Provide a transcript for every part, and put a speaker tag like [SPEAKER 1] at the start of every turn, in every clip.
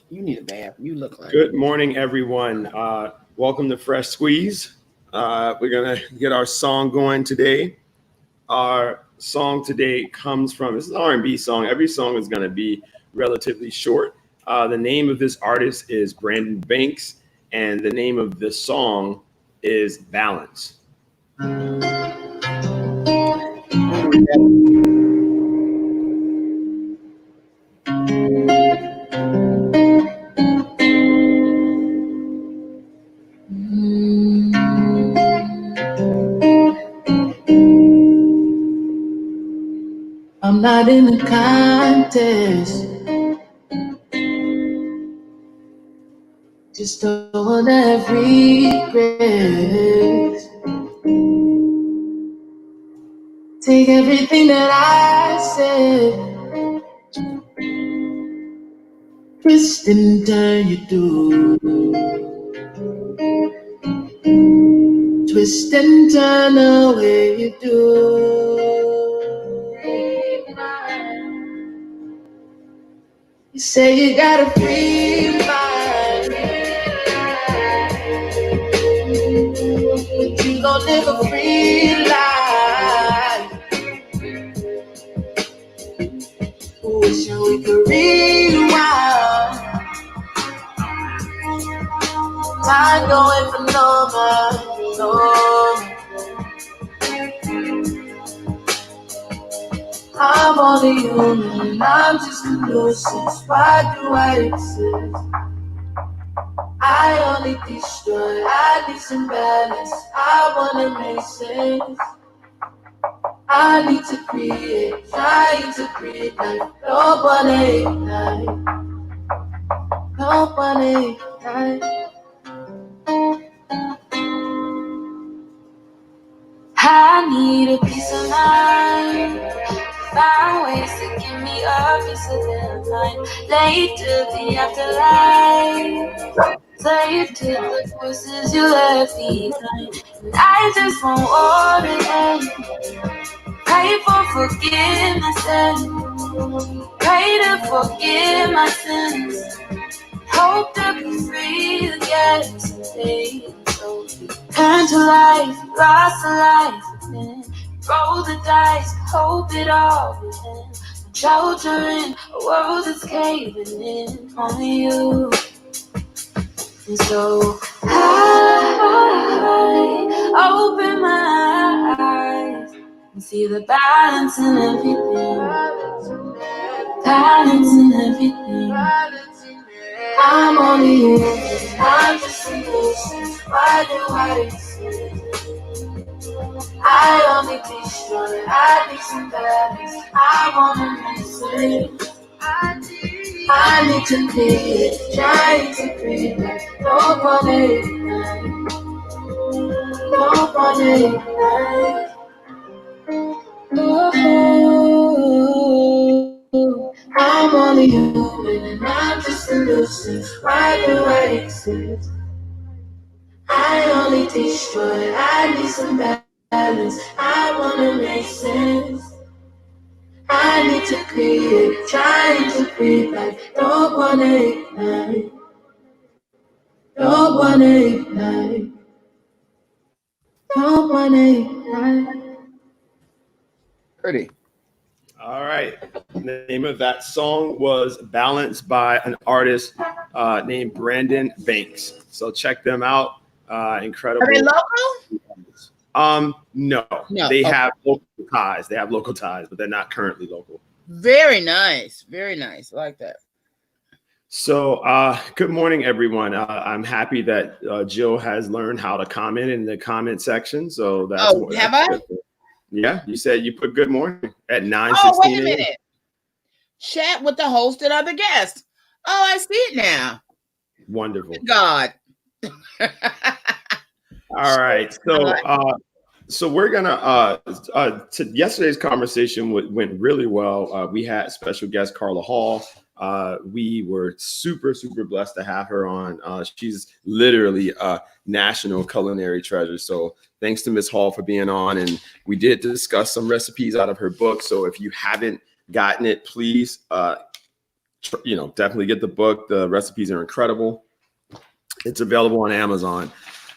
[SPEAKER 1] You need a bath. You look like.
[SPEAKER 2] Good morning, everyone. Welcome to Fresh Squeeze. We're going to get our song going today. Our song today comes from, this is an R&B song. Every song is going to be relatively short. The name of this artist is Brandon Banks, and the name of the song is Balance.
[SPEAKER 1] I'm not in a contest. Just don't have regrets. Take everything that I said, twist and turn you do. Twist and turn the way you do. You say you got a free mind, but you gon' live a free life. Wishing we could rewind. Time going for no man, no. I'm only human, I'm just a nuisance. Why do I exist? I only destroy, I need some balance. I wanna make sense. I need to create, trying to create life. Don't wanna ignite, don't wanna ignite. I need a peace of mind. Find ways to give me a piece of their mind. Late to the afterlife. Slave to the voices you left behind. And I just want order and pray for forgiveness and pray to forgive my sins. Hope to be free again today. So turn to life, lost a life again. Roll the dice, hope it all will end. Sheltering a world that's caving in on you. And so I open my eyes and see the balance in everything. Balance in everything. I'm only human, I'm just a nuisance. Why do I exist? I only destroy, I need some balance. I wanna make sense. I need to be trying to breathe. Don't wanna ignite, don't wanna ignite. Oh, I'm only human and I'm just a nuisance. Why do I exist? I only destroy, I need some balance. I wanna make sense. I need to create, trying to breathe life. Don't wanna ignite, don't wanna ignite, don't wanna ignite. Pretty.
[SPEAKER 2] All right. The name of that song was Balance by an artist named Brandon Banks. So check them out. Incredible.
[SPEAKER 1] Are they local?
[SPEAKER 2] No, they have local ties. They have local ties, but they're not currently local.
[SPEAKER 1] Very nice. Very nice. I like that.
[SPEAKER 2] So good morning, everyone. I'm happy that Jill has learned how to comment in the comment section. So that's
[SPEAKER 1] have I?
[SPEAKER 2] Good. Yeah, you said you put good morning at 9:16.
[SPEAKER 1] Oh, wait a minute. Chat with the host and other guests. Oh, I see it now.
[SPEAKER 2] Wonderful.
[SPEAKER 1] Good God.
[SPEAKER 2] All right. So we're gonna yesterday's conversation went really well. We had special guest Carla Hall. We were super blessed to have her on. She's literally a national culinary treasure. So thanks to Ms. Hall for being on. And we did discuss some recipes out of her book. So if you haven't gotten it, please definitely get the book. The recipes are incredible. It's available on Amazon.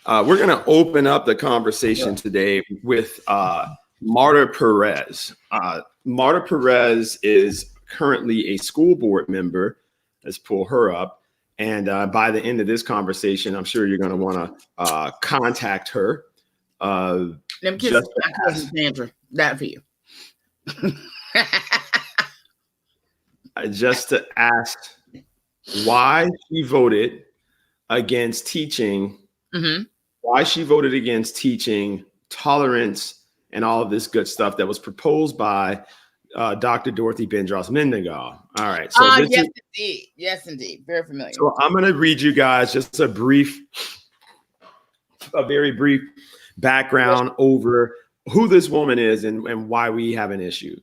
[SPEAKER 2] We're going to open up the conversation today with Marta Perez. Marta Perez is currently a school board member. Let's pull her up. And by the end of this conversation, I'm sure you're going to want to contact her.
[SPEAKER 3] Them kids that for you.
[SPEAKER 2] Just to ask why she voted against teaching, why she voted against teaching tolerance and all of this good stuff that was proposed by Dr. Dorothy Bindros-Mendengal. All right. So
[SPEAKER 3] yes, indeed. Very familiar.
[SPEAKER 2] So I'm going to read you guys just a very brief background over who this woman is and why we have an issue.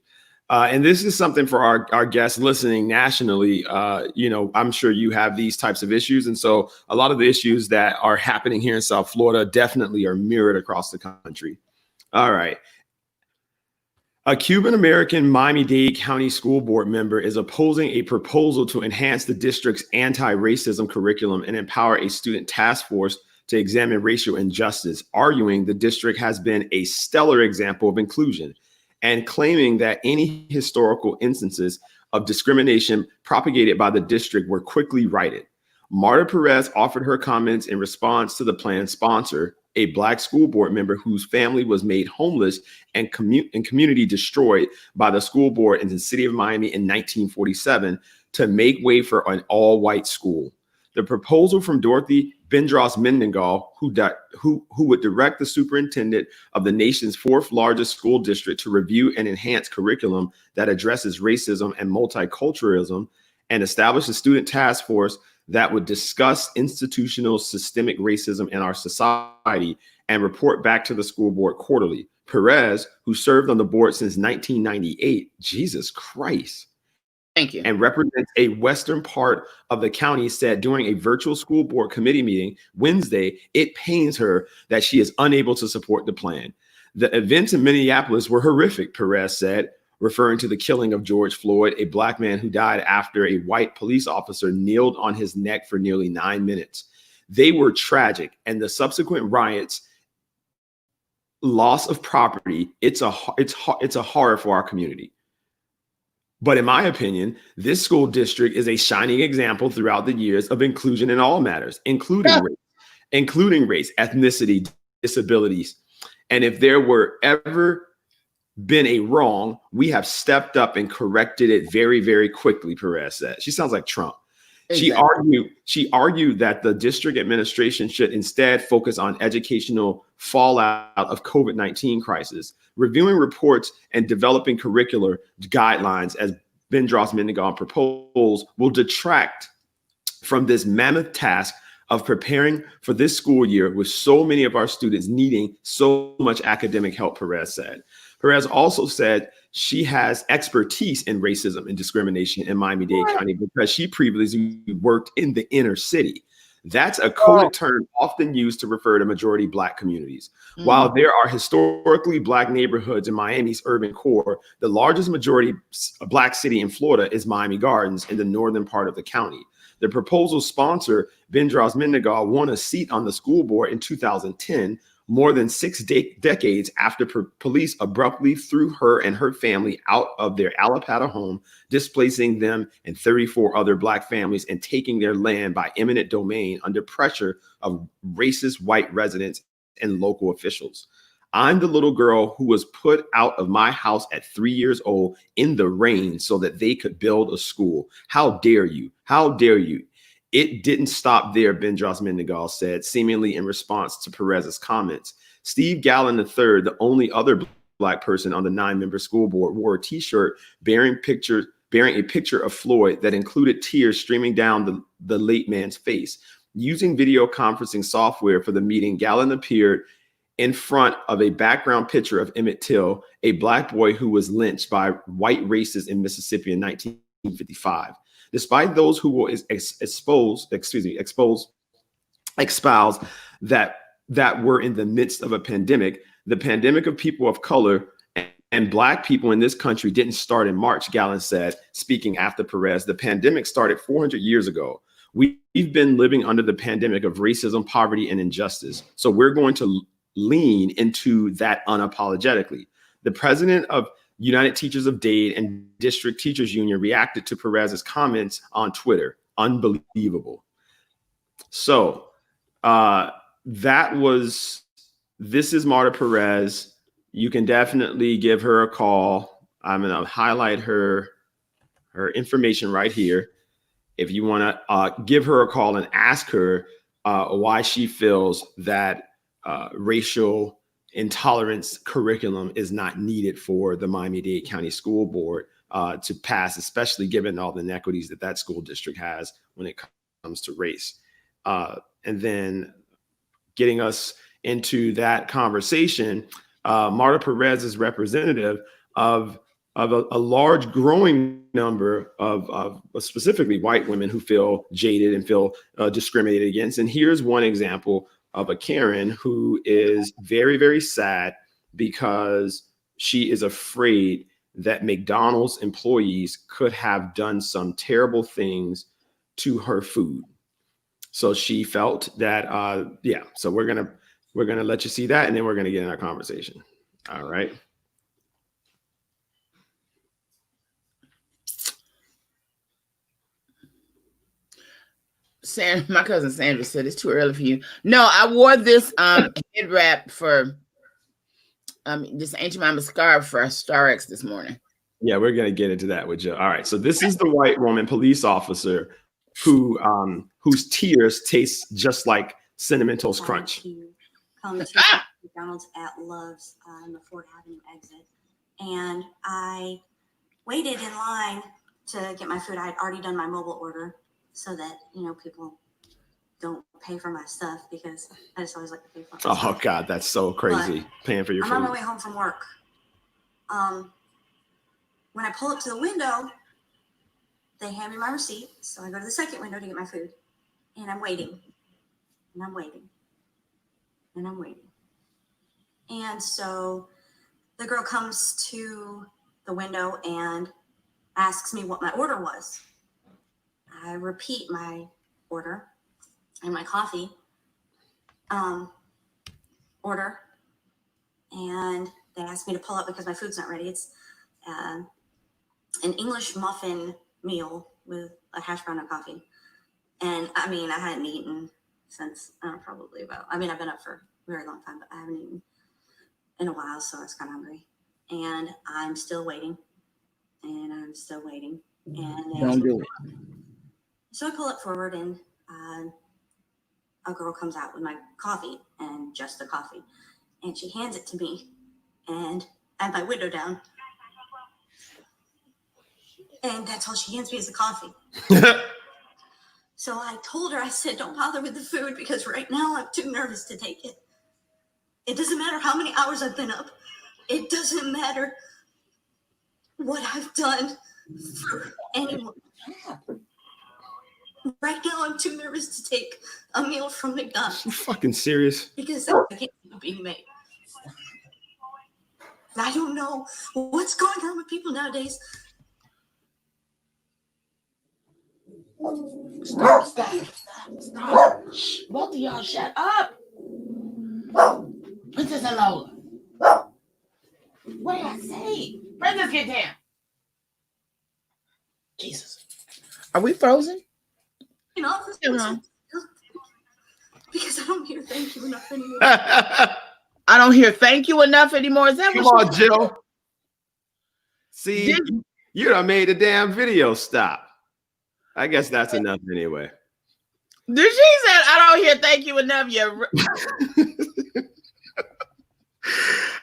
[SPEAKER 2] And this is something for our guests listening nationally. I'm sure you have these types of issues. And so a lot of the issues that are happening here in South Florida definitely are mirrored across the country. All right. A Cuban-American Miami-Dade County School Board member is opposing a proposal to enhance the district's anti-racism curriculum and empower a student task force to examine racial injustice, arguing the district has been a stellar example of inclusion, and claiming that any historical instances of discrimination propagated by the district were quickly righted. Marta Perez offered her comments in response to the plan's sponsor, a Black school board member whose family was made homeless and community destroyed by the school board in the city of Miami in 1947 to make way for an all-white school. The proposal from Dorothy Bindros-Mendengal, who would direct the superintendent of the nation's fourth largest school district to review and enhance curriculum that addresses racism and multiculturalism, and establish a student task force that would discuss institutional systemic racism in our society and report back to the school board quarterly. Perez, who served on the board since 1998, Jesus Christ,
[SPEAKER 3] thank you,
[SPEAKER 2] and represents a western part of the county, said during a virtual school board committee meeting Wednesday, it pains her that she is unable to support the plan. The events in Minneapolis were horrific, Perez said, referring to the killing of George Floyd, a Black man who died after a white police officer kneeled on his neck for nearly 9 minutes. They were tragic, and the subsequent riots, loss of property, it's a horror for our community. But in my opinion, this school district is a shining example throughout the years of inclusion in all matters, including race, ethnicity, disabilities. And if there were ever been a wrong, we have stepped up and corrected it very, very quickly, Perez said. She sounds like Trump. Exactly. She argued that the district administration should instead focus on educational fallout of COVID-19 crisis, reviewing reports and developing curricular guidelines as Bindros-Mendengal proposed will detract from this mammoth task of preparing for this school year with so many of our students needing so much academic help, Perez said. Perez also said she has expertise in racism and discrimination in Miami-Dade County because she previously worked in the inner city. That's a coded term often used to refer to majority Black communities. While there are historically Black neighborhoods in Miami's urban core, the largest majority Black city in Florida is Miami Gardens in the northern part of the county. The proposal sponsor, Bindros-Mendengal, won a seat on the school board in 2010, more than 6 decades after police abruptly threw her and her family out of their Alapata home, displacing them and 34 other Black families and taking their land by eminent domain under pressure of racist white residents and local officials. I'm the little girl who was put out of my house at 3 years old in the rain so that they could build a school. How dare you? How dare you? It didn't stop there, Bindros-Mendengal said, seemingly in response to Perez's comments. Steve Gallen III, the only other Black person on the 9-member school board, wore a T-shirt bearing a picture of Floyd that included tears streaming down the late man's face. Using video conferencing software for the meeting, Gallen appeared in front of a background picture of Emmett Till, a Black boy who was lynched by white racists in Mississippi in 1955. Despite those who will espouse that were in the midst of a pandemic, the pandemic of people of color And Black people in this country didn't start in March, Gallen said, speaking after Perez. The pandemic started 400 years ago. We've been living under the pandemic of racism, poverty, and injustice. So we're going to lean into that unapologetically. The president of United Teachers of Dade and District Teachers Union reacted to Perez's comments on Twitter. Unbelievable. So this is Marta Perez. You can definitely give her a call. I'm going to highlight her information right here. If you want to give her a call and ask her why she feels that racial intolerance curriculum is not needed for the Miami-Dade County School Board to pass, especially given all the inequities that school district has when it comes to race. And then getting us into that conversation, Marta Perez is representative of a large growing number of specifically white women who feel jaded and feel discriminated against. And here's one example of a Karen who is very, very sad because she is afraid that McDonald's employees could have done some terrible things to her food. So she felt that, so we're gonna let you see that, and then we're gonna get in our conversation. All right.
[SPEAKER 3] My cousin Sandra said it's too early for you. No, I wore this head wrap for this Ancient Mama scarf for Star X this morning.
[SPEAKER 2] Yeah, we're gonna get into that with Joe. All right, so this is the white woman police officer who whose tears taste just like Cinnamon Toast Crunch.
[SPEAKER 4] Come to McDonald's at Love's on the Fort Avenue exit, and I waited in line to get my food. I had already done my mobile order so that people don't pay for my stuff, because I just always like to pay for my stuff.
[SPEAKER 2] Oh God, that's so crazy, paying for your food.
[SPEAKER 4] I'm on my way home from work. When I pull up to the window, they hand me my receipt. So I go to the second window to get my food, and I'm waiting, and I'm waiting, and I'm waiting. And so the girl comes to the window and asks me what my order was. I repeat my order and my coffee order, and they asked me to pull up because my food's not ready. It's an English muffin meal with a hash brown and coffee. And I mean, I hadn't eaten since probably I've been up for a very long time, but I haven't eaten in a while, so I was kind of hungry. And I'm still waiting, and I'm still waiting. And
[SPEAKER 3] Don't do it.
[SPEAKER 4] So I pull it forward, and a girl comes out with my coffee, and just the coffee. And she hands it to me, and I have my window down. And that's all she hands me is the coffee. So I told her, I said, don't bother with the food, because right now I'm too nervous to take it. It doesn't matter how many hours I've been up. It doesn't matter what I've done for anyone. Right now I'm too nervous to take a meal from McDonald's.
[SPEAKER 2] You fucking serious?
[SPEAKER 4] Because I can't be made. I don't know what's going on with people nowadays.
[SPEAKER 3] Stop. Shh, both of y'all shut up. Princess and Lola. What did I say? Princess, get down. Jesus. Are we frozen?
[SPEAKER 4] Because I don't hear thank you enough anymore.
[SPEAKER 3] I don't hear thank you enough anymore. Is that
[SPEAKER 2] Come on, Jill? See, you done made the damn video stop. I guess that's enough anyway.
[SPEAKER 3] Did she say I don't hear thank you enough yet?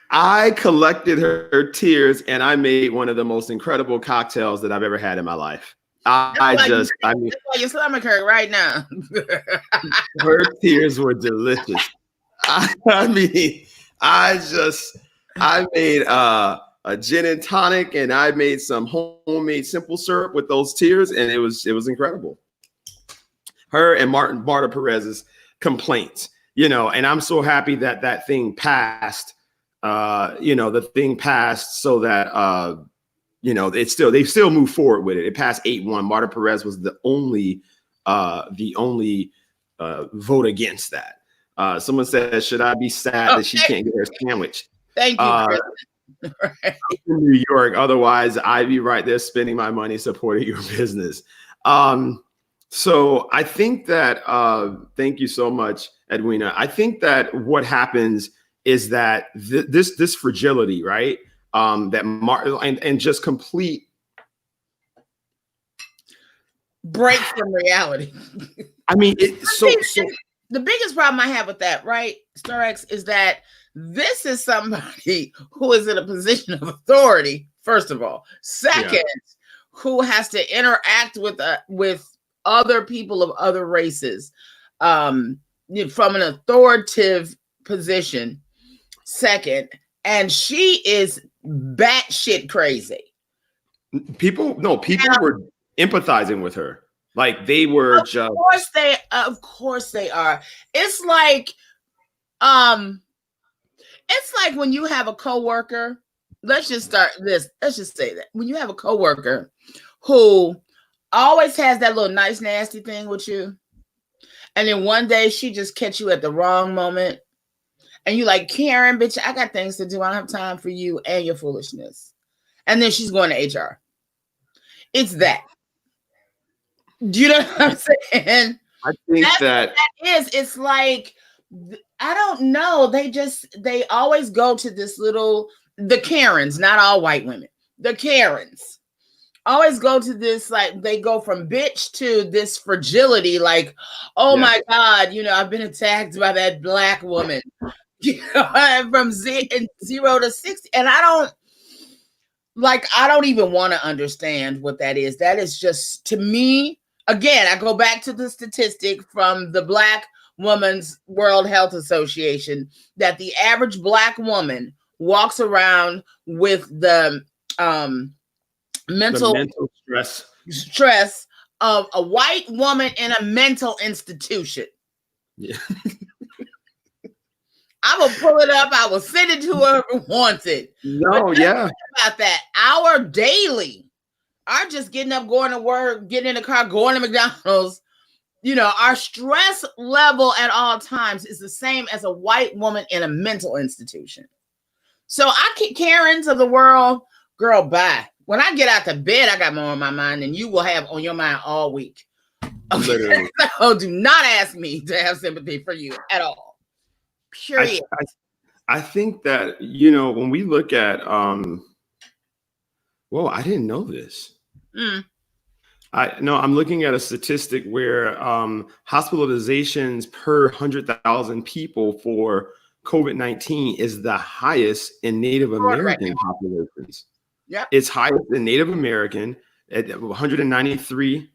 [SPEAKER 2] I collected her tears, and I made one of the most incredible cocktails that I've ever had in my life. That's why
[SPEAKER 3] your stomach hurt right now.
[SPEAKER 2] Her tears were delicious. I made a gin and tonic, and I made some homemade simple syrup with those tears, and it was incredible. Her and Marta Perez's complaints, and I'm so happy that thing passed the thing passed so that they still move forward with it. It passed 8-1. Marta Perez was the only vote against that. Someone said, should I be sad that she can't get her sandwich?
[SPEAKER 3] Thank you, Chris.
[SPEAKER 2] Right. In New York, otherwise I'd be right there spending my money supporting your business. So I think that thank you so much, Edwina. I think that what happens is that this fragility, right? And just complete
[SPEAKER 3] break from reality.
[SPEAKER 2] I mean,
[SPEAKER 3] the biggest problem I have with that, right, Star X, is that this is somebody who is in a position of authority, first of all. Second, who has to interact with other people of other races from an authoritative position. Second, and she is batshit crazy.
[SPEAKER 2] People were empathizing with her. Like they were
[SPEAKER 3] of course they are. It's like when you have a coworker. Let's just say that when you have a coworker who always has that little nice nasty thing with you, and then one day she just catch you at the wrong moment, and you like, Karen, bitch, I got things to do. I don't have time for you and your foolishness. And then she's going to HR. It's that. Do you know what I'm saying?
[SPEAKER 2] I think that
[SPEAKER 3] is. It's like, I don't know. They always go to this the Karens, not all white women. The Karens always go to this, like they go from bitch to this fragility. Like, oh my God, I've been attacked by that black woman. From 0 to 60. And I don't even want to understand what that is. That is just, to me, again, I go back to the statistic from the Black Women's World Health Association that the average black woman walks around with the mental stress of a white woman in a mental institution.
[SPEAKER 2] Yeah.
[SPEAKER 3] I will pull it up. I will send it to her who wants it.
[SPEAKER 2] No, yeah.
[SPEAKER 3] About that, our just getting up, going to work, getting in the car, going to McDonald's. Our stress level at all times is the same as a white woman in a mental institution. So I keep Karens of the world, girl, bye. When I get out to bed, I got more on my mind than you will have on your mind all week. Okay? So do not ask me to have sympathy for you at all. Period.
[SPEAKER 2] I think that, when we look at, I didn't know this. I'm looking at a statistic where hospitalizations per 100,000 people for COVID-19 is the highest in Native American populations.
[SPEAKER 3] Yeah,
[SPEAKER 2] it's highest in Native American at 193,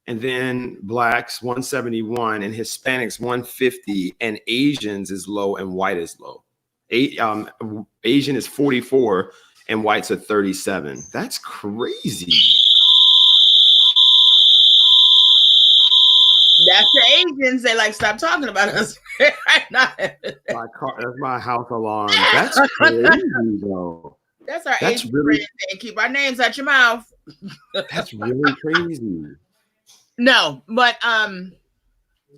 [SPEAKER 2] and then Blacks 171, and Hispanics 150, and Asians is low and white is low. Asian is 44 and whites are 37. That's crazy.
[SPEAKER 3] That's the Asians. They like, stop talking about us.
[SPEAKER 2] That's my house alarm. That's crazy, though.
[SPEAKER 3] That's our Asian friend. Keep our names out your mouth.
[SPEAKER 2] That's really crazy.
[SPEAKER 3] No, but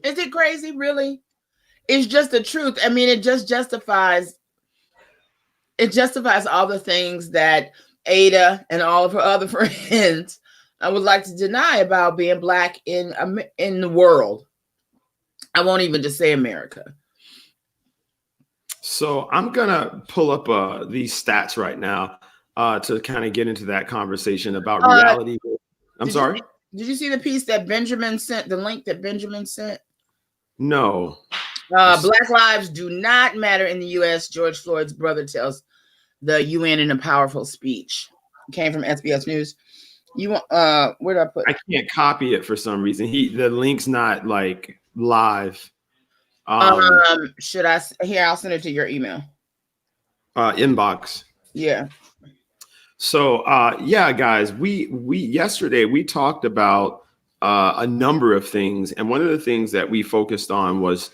[SPEAKER 3] is it crazy? Really? It's just the truth. I mean, it just justifies. It justifies all the things that Ada and all of her other friends I would like to deny about being Black in the world. I won't even just say America.
[SPEAKER 2] So I'm gonna pull up these stats right now to kind of get into that conversation about reality. I'm sorry.
[SPEAKER 3] Did you see the piece that Benjamin sent? The link that Benjamin sent?
[SPEAKER 2] No.
[SPEAKER 3] Black lives do not matter in the U.S. George Floyd's brother tells the UN in a powerful speech. It came from SBS News. You want where did I put?
[SPEAKER 2] I can't copy it for some reason. The link's not like live.
[SPEAKER 3] Should I? Here, I'll send it to your email.
[SPEAKER 2] Inbox.
[SPEAKER 3] Yeah.
[SPEAKER 2] So guys, we yesterday we talked about a number of things, and one of the things that we focused on was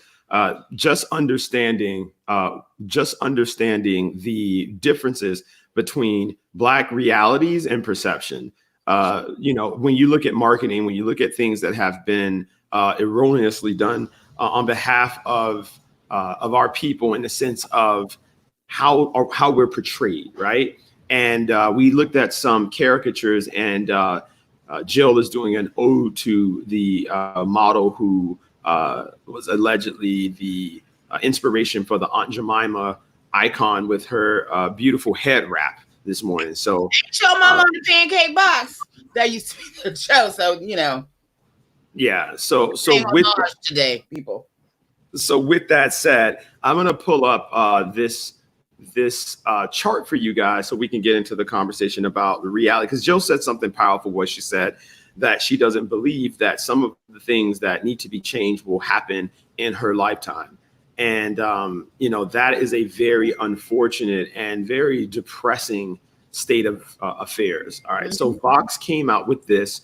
[SPEAKER 2] just understanding the differences between Black realities and perception. When you look at marketing, when you look at things that have been erroneously done on behalf of our people, in the sense of how we're portrayed, right? And we looked at some caricatures, and Jill is doing an ode to the model who was allegedly the inspiration for the Aunt Jemima icon with her beautiful head wrap this morning. So
[SPEAKER 3] show mama on the pancake box. That used to be the show. So
[SPEAKER 2] yeah. So with
[SPEAKER 3] today, people.
[SPEAKER 2] So with that said, I'm gonna pull up this chart for you guys so we can get into the conversation about the reality. Because Jill said something powerful. What she said, that she doesn't believe that some of the things that need to be changed will happen in her lifetime. And, that is a very unfortunate and very depressing state of affairs. All right. So Vox came out with this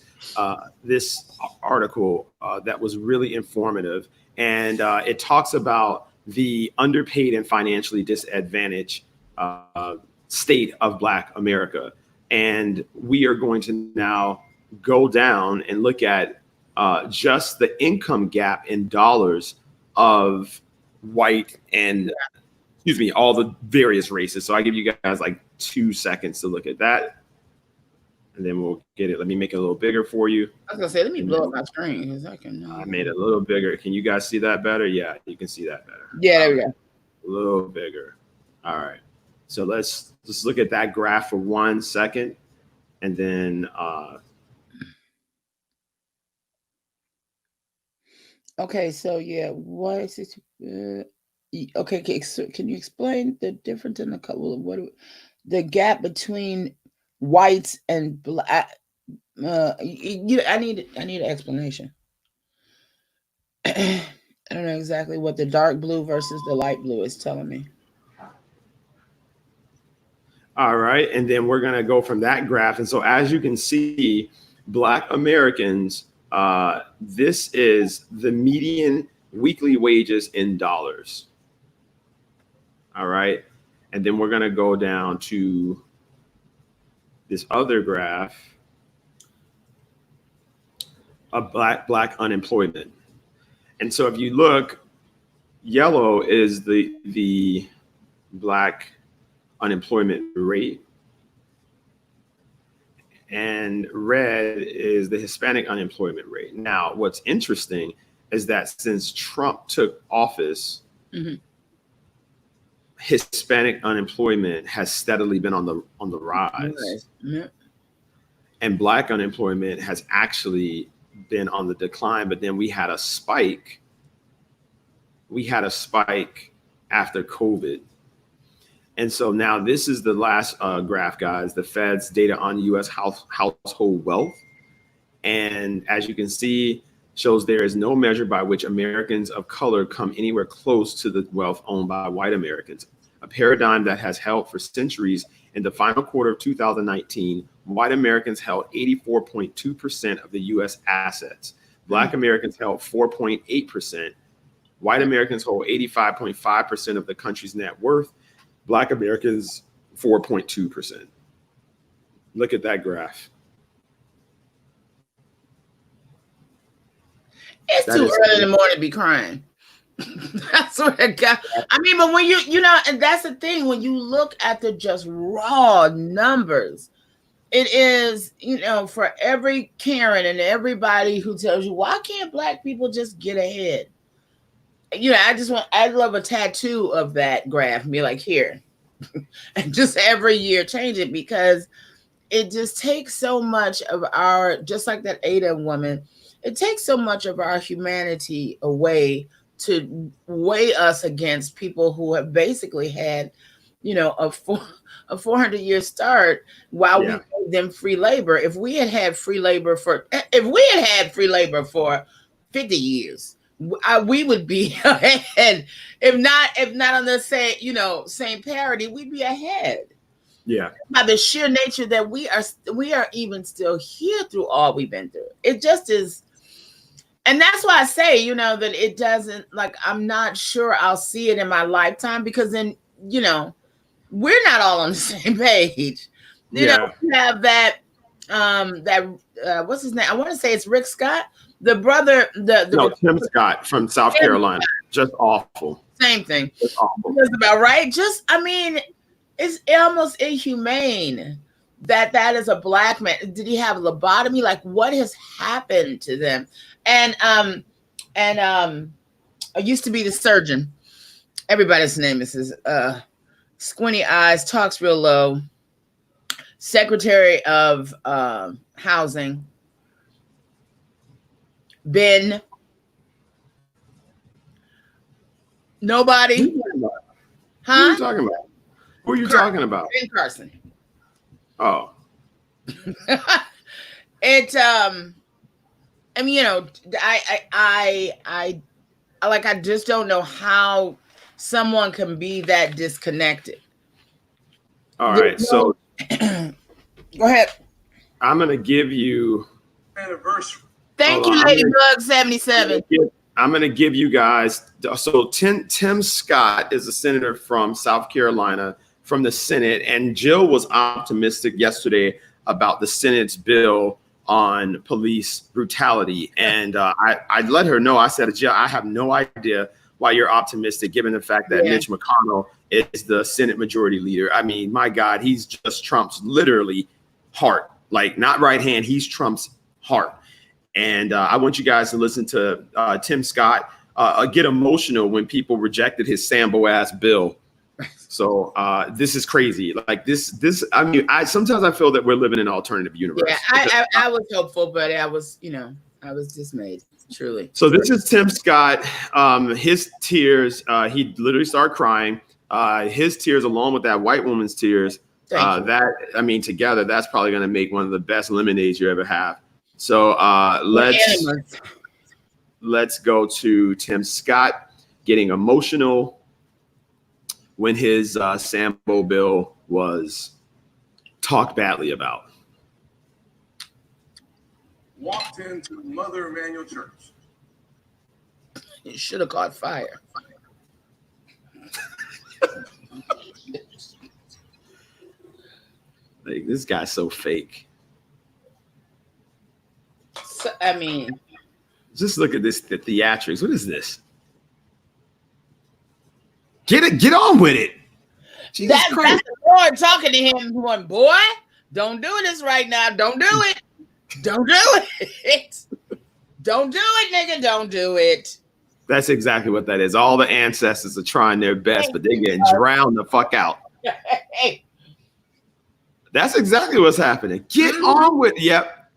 [SPEAKER 2] article that was really informative. And it talks about the underpaid and financially disadvantaged state of Black America. And we are going to now go down and look at just the income gap in dollars of white and, all the various races. So I give you guys like 2 seconds to look at that. And then we'll get it. Let me make it a little bigger for you.
[SPEAKER 3] I was gonna say, let me blow up my screen because I can.
[SPEAKER 2] I made it a little bigger. Can you guys see that better? Yeah, you can see that better.
[SPEAKER 3] Yeah, there we go.
[SPEAKER 2] A little bigger. All right. So let's just look at that graph for 1 second, and then.
[SPEAKER 3] Okay. So yeah, what is it? Okay. So can you explain the difference in the color? The gap between whites and Black? I need an explanation. I don't know exactly what the dark blue versus the light blue is telling me.
[SPEAKER 2] All right. And then we're going to go from that graph. And so as you can see, Black Americans, this is the median weekly wages in dollars. All right. And then we're going to go down to this other graph of black unemployment. And so if you look, yellow is the Black unemployment rate, and red is the Hispanic unemployment rate. Now, what's interesting is that since Trump took office, Hispanic unemployment has steadily been on the rise.
[SPEAKER 3] Yeah.
[SPEAKER 2] And Black unemployment has actually been on the decline, but then we had a spike. After COVID. And so now this is the last graph, guys, the Fed's data on U.S. household wealth. And as you can see, shows there is no measure by which Americans of color come anywhere close to the wealth owned by white Americans, a paradigm that has held for centuries. In the final quarter of 2019, white Americans held 84.2% of the U.S. assets. Black Americans held 4.8%. White Americans hold 85.5% of the country's net worth. Black Americans, 4.2%. Look at that graph.
[SPEAKER 3] It's too early in the morning to be crying. That's what I got. I mean, but when and that's the thing, when you look at the just raw numbers, it is, for every Karen and everybody who tells you, why can't Black people just get ahead? I'd love a tattoo of that graph and be like, here, and just every year change it, because it just takes so much of our, just like that Ada woman, it takes so much of our humanity away to weigh us against people who have basically had, a 400-year start while we gave them free labor. If we had had free labor for 50 years, we would be ahead. If not on the same parity, we'd be ahead.
[SPEAKER 2] Yeah.
[SPEAKER 3] By the sheer nature that we are even still here through all we've been through. It just is. And that's why I say, you know, that it doesn't, like, I'm not sure I'll see it in my lifetime, because then, you know, we're not all on the same page. You know,
[SPEAKER 2] Yeah.
[SPEAKER 3] we have that, what's his name? I want to say it's Rick Scott, the brother,
[SPEAKER 2] No, Tim Scott from South Carolina. Just awful.
[SPEAKER 3] Same thing.
[SPEAKER 2] Just awful.
[SPEAKER 3] That's about right. Just, I mean, it's almost inhumane that is a black man. Did he have lobotomy? Like, what has happened to them? And I used to be the surgeon. Everybody's name is his squinty eyes, talks real low. Secretary of Housing, Ben. Nobody.
[SPEAKER 2] Who are you talking about? Who are you talking about?
[SPEAKER 3] Ben Carson.
[SPEAKER 2] Oh.
[SPEAKER 3] It I mean, you know, I just don't know how someone can be that disconnected.
[SPEAKER 2] All right, so
[SPEAKER 3] go ahead.
[SPEAKER 2] I'm gonna give you
[SPEAKER 1] anniversary.
[SPEAKER 3] Thank you, Ladybug 77.
[SPEAKER 2] I'm gonna give you guys. So Tim Scott is a senator from South Carolina from the Senate, and Jill was optimistic yesterday about the Senate's bill on police brutality. And I let her know, I said, Jill, I have no idea why you're optimistic, given the fact that Mitch McConnell is the Senate Majority Leader. I mean, my God, he's just Trump's literally heart, like not right hand, he's Trump's heart. And I want you guys to listen to Tim Scott get emotional when people rejected his Sambo ass bill. So this is crazy. Like this. I mean, sometimes I feel that we're living in an alternative universe.
[SPEAKER 3] Yeah, I was hopeful, but I was dismayed, truly.
[SPEAKER 2] So this is Tim Scott. His tears. He literally started crying. His tears, along with that white woman's tears. Together, that's probably going to make one of the best lemonades you ever have. So let's go to Tim Scott getting emotional when his Sambo bill was talked badly about.
[SPEAKER 1] Walked into Mother Emanuel Church.
[SPEAKER 3] It should have caught fire.
[SPEAKER 2] Like, this guy's so fake.
[SPEAKER 3] So, I mean,
[SPEAKER 2] just look at this, the theatrics. What is this? Get on with it.
[SPEAKER 3] That's the Lord talking to him. Going, boy, don't do this right now. Don't do it. Don't do it. Don't do it, nigga. Don't do it.
[SPEAKER 2] That's exactly what that is. All the ancestors are trying their best, but they're getting drowned the fuck out. That's exactly what's happening. Get on with it. Yep.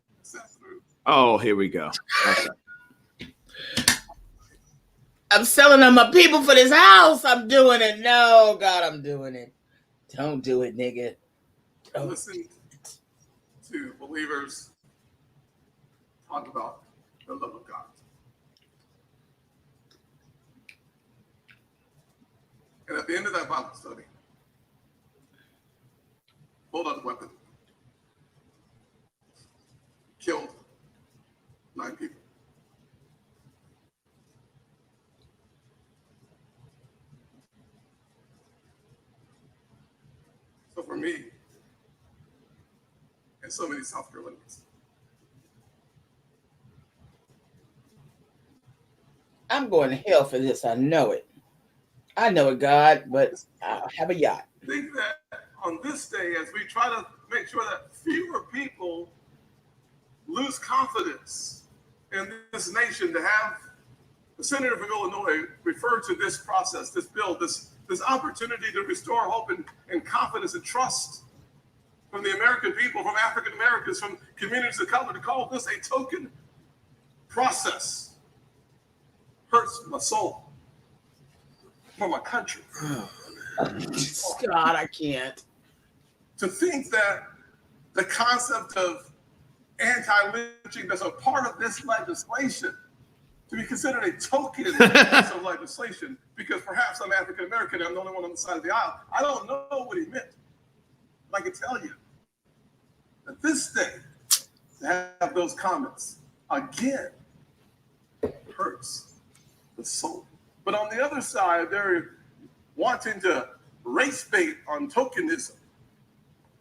[SPEAKER 2] Oh, here we go. Okay.
[SPEAKER 3] I'm selling them my people for this house. I'm doing it. No, God, I'm doing it. Don't do it, nigga. Don't.
[SPEAKER 1] Listen to believers talk about the love of God. And at the end of that Bible study, pulled out a weapon, killed 9 people. So for me, and so many South Carolinians,
[SPEAKER 3] I'm going to hell for this. I know it. I know it, God, but I'll have a yacht.
[SPEAKER 1] I think that on this day, as we try to make sure that fewer people lose confidence in this nation, to have the senator from Illinois refer to this process, this bill, this opportunity to restore hope and confidence and trust from the American people, from African Americans, from communities of color, to call this a token process hurts my soul for my country.
[SPEAKER 3] God, I can't.
[SPEAKER 1] To think that the concept of anti-lynching that's a part of this legislation to be considered a token piece of legislation, because perhaps I'm African American and I'm the only one on the side of the aisle. I don't know what he meant. But I can tell you that this day, to have those comments again,
[SPEAKER 5] the soul. But on the other side, they're wanting to race bait on tokenism.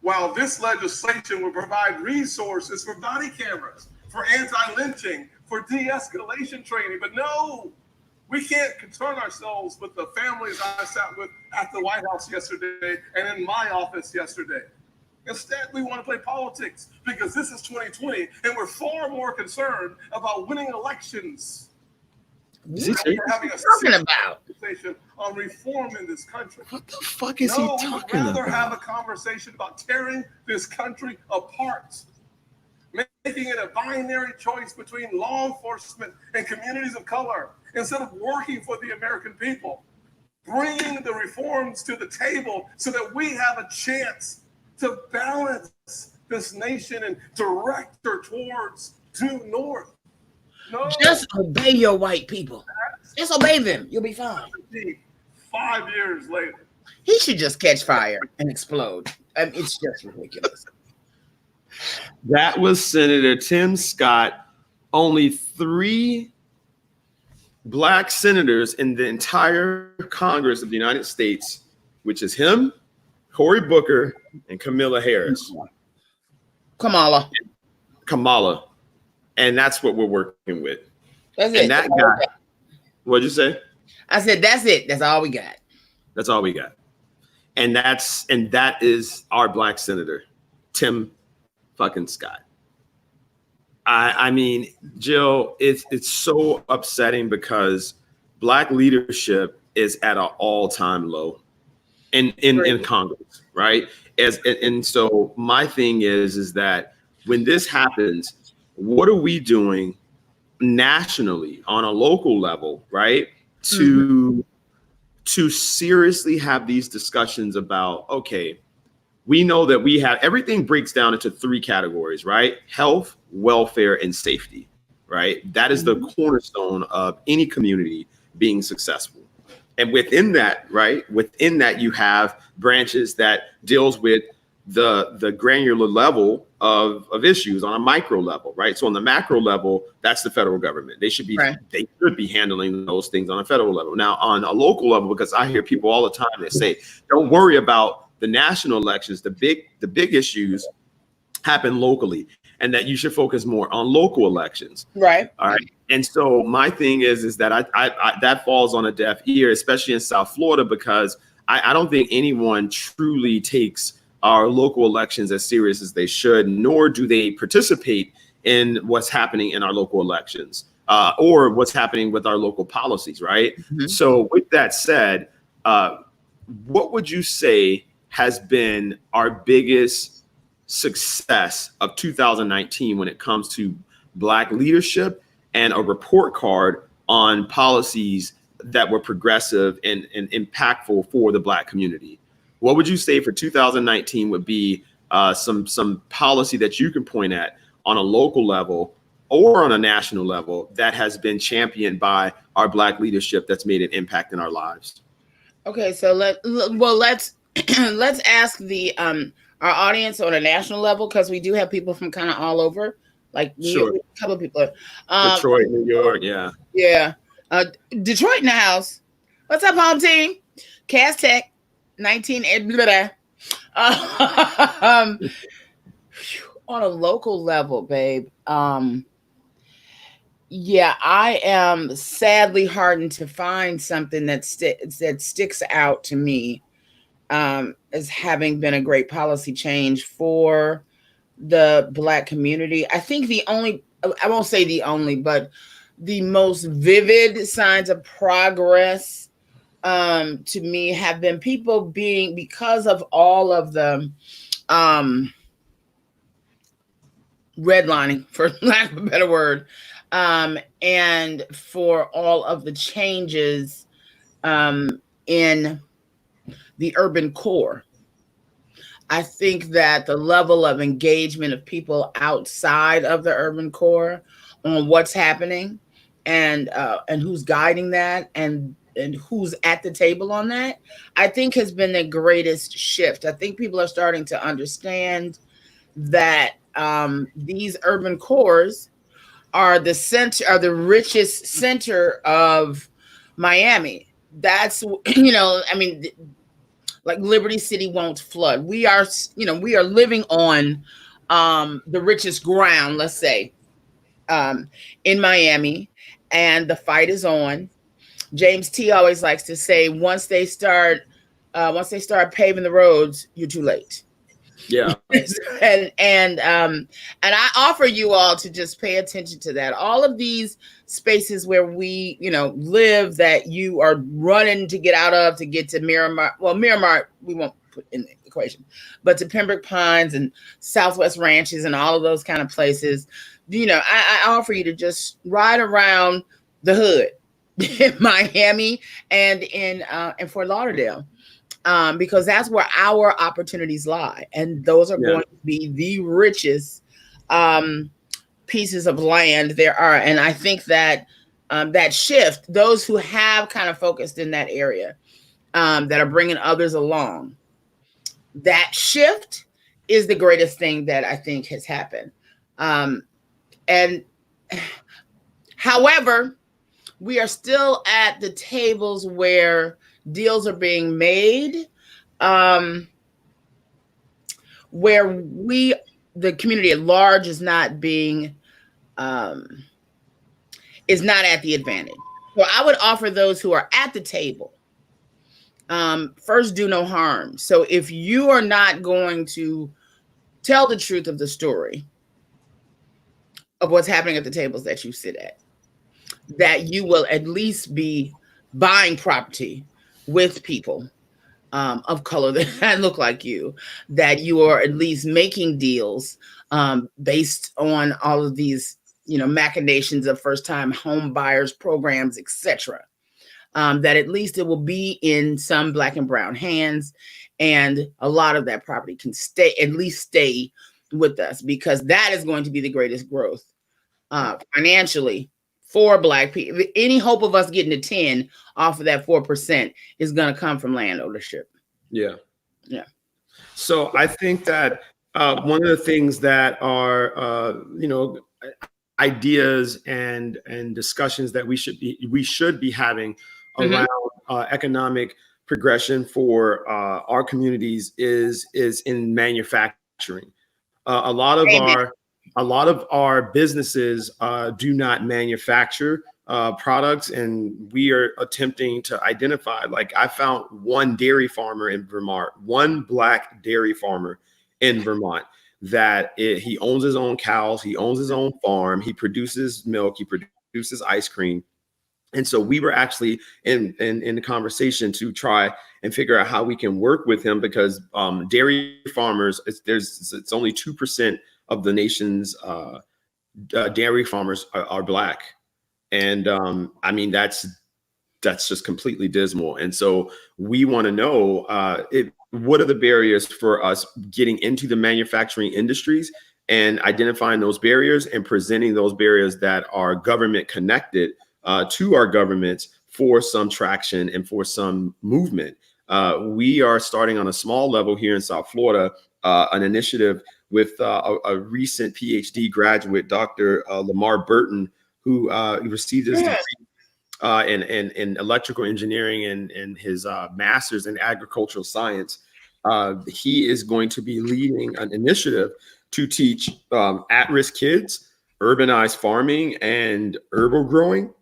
[SPEAKER 5] While this legislation will provide resources for body cameras, for anti-lynching, for de-escalation training. But no, we can't concern ourselves with the families I sat with at the White House yesterday and in my office yesterday. Instead, we want to play politics because this is 2020 and we're far more concerned about winning elections.
[SPEAKER 2] Is he
[SPEAKER 5] We're having a
[SPEAKER 3] talking about
[SPEAKER 5] conversation on reform in this country.
[SPEAKER 2] What the fuck is he talking
[SPEAKER 5] we'd rather
[SPEAKER 2] about?
[SPEAKER 5] have a conversation about tearing this country apart, making it a binary choice between law enforcement and communities of color, instead of working for the American people, bringing the reforms to the table so that we have a chance to balance this nation and direct her towards due north. No.
[SPEAKER 3] Just obey your white people. Just obey them. You'll be fine.
[SPEAKER 5] 5 years later.
[SPEAKER 3] He should just catch fire and explode. It's just ridiculous.
[SPEAKER 2] That was Senator Tim Scott. Only 3 black senators in the entire Congress of the United States, which is him, Cory Booker, and Kamala Harris.
[SPEAKER 3] Kamala.
[SPEAKER 2] And that's what we're working with.
[SPEAKER 3] That's
[SPEAKER 2] and
[SPEAKER 3] it.
[SPEAKER 2] that guy, what'd you say?
[SPEAKER 3] I said, that's it. That's all we got.
[SPEAKER 2] That's all we got. And that is our black senator, Tim fucking Scott. I mean, Jill, it's so upsetting because black leadership is at an all-time low in Congress, right? And so my thing is that when this happens, what are we doing nationally on a local level, right? To seriously have these discussions about, okay, we know that we have, everything breaks down into 3 categories, right? Health, welfare, and safety, right? That is the cornerstone of any community being successful. And within that, right? Within that, you have branches that deals with the granular level of issues on a micro level, right? So on the macro level, that's the federal government. They should be handling those things on a federal level. Now on a local level, because I hear people all the time that say, don't worry about the national elections, the big issues happen locally, and that you should focus more on local elections.
[SPEAKER 3] Right.
[SPEAKER 2] All right. And so my thing is that I that falls on a deaf ear, especially in South Florida, because I don't think anyone truly takes our local elections as serious as they should, nor do they participate in what's happening in our local elections or what's happening with our local policies, right? So with that said, what would you say has been our biggest success of 2019 when it comes to black leadership and a report card on policies that were progressive and impactful for the black community? What would you say for 2019 would be some policy that you can point at on a local level or on a national level that has been championed by our black leadership that's made an impact in our lives?
[SPEAKER 3] Okay, so let's let's ask the our audience on a national level, because we do have people from kind of all over, like New York, a couple of people.
[SPEAKER 2] Detroit, New York, yeah.
[SPEAKER 3] Detroit in the house. What's up, home team? Cass Tech. 19 on a local level, babe. I am sadly heartened to find something that sticks out to me as having been a great policy change for the black community. I think I won't say the only, but the most vivid signs of progress to me have been people being, because of all of the redlining, for lack of a better word, and for all of the changes in the urban core. I think that the level of engagement of people outside of the urban core on what's happening and who's guiding that and who's at the table on that, I think has been the greatest shift. I think people are starting to understand that these urban cores are the richest center of Miami. That's, you know, I mean, like Liberty City won't flood. We are, you know, we are living on the richest ground, let's say, in Miami, and the fight is on. James T always likes to say, once they start paving the roads, you're too late.
[SPEAKER 2] Yeah.
[SPEAKER 3] And I offer you all to just pay attention to that. All of these spaces where we, you know, live, that you are running to get out of, to get to Miramar. Well, Miramar we won't put in the equation, but to Pembroke Pines and Southwest Ranches and all of those kind of places. You know, I offer you to just ride around the hood in Miami and in Fort Lauderdale. Because that's where our opportunities lie. And those are going to be the richest pieces of land there are. And I think that that shift, those who have kind of focused in that area, that are bringing others along, that shift is the greatest thing that I think has happened. And however, we are still at the tables where deals are being made, where the community at large is not being, is not at the advantage. So I would offer those who are at the table, first, do no harm. So if you are not going to tell the truth of the story of what's happening at the tables that you sit at, that you will at least be buying property with people of color that look like you, that you are at least making deals based on all of these, you know, machinations of first-time home buyers programs, etc. That at least it will be in some Black and brown hands, and a lot of that property can at least stay with us, because that is going to be the greatest growth financially for Black people. Any hope of us getting to 10 off of that 4% is going to come from land ownership.
[SPEAKER 2] Yeah.
[SPEAKER 3] Yeah.
[SPEAKER 2] So I think that one of the things that are, you know, ideas and discussions that we should be having around economic progression for our communities is in manufacturing. A lot of our businesses do not manufacture products, and we are attempting to identify. Like, I found one dairy farmer in Vermont, one Black dairy farmer in Vermont, that he owns his own cows, he owns his own farm, he produces milk, he produces ice cream. And so we were actually in the conversation to try and figure out how we can work with him, because dairy farmers, it's only 2% of the nation's dairy farmers are Black. And I mean, that's just completely dismal. And so we want to know what are the barriers for us getting into the manufacturing industries, and identifying those barriers and presenting those barriers that are government connected to our governments for some traction and for some movement. We are starting on a small level here in South Florida, an initiative with a recent PhD graduate, Dr. Lamar Burton, who received his degree in electrical engineering and his master's in agricultural science. He is going to be leading an initiative to teach at-risk kids urbanized farming and herbal growing.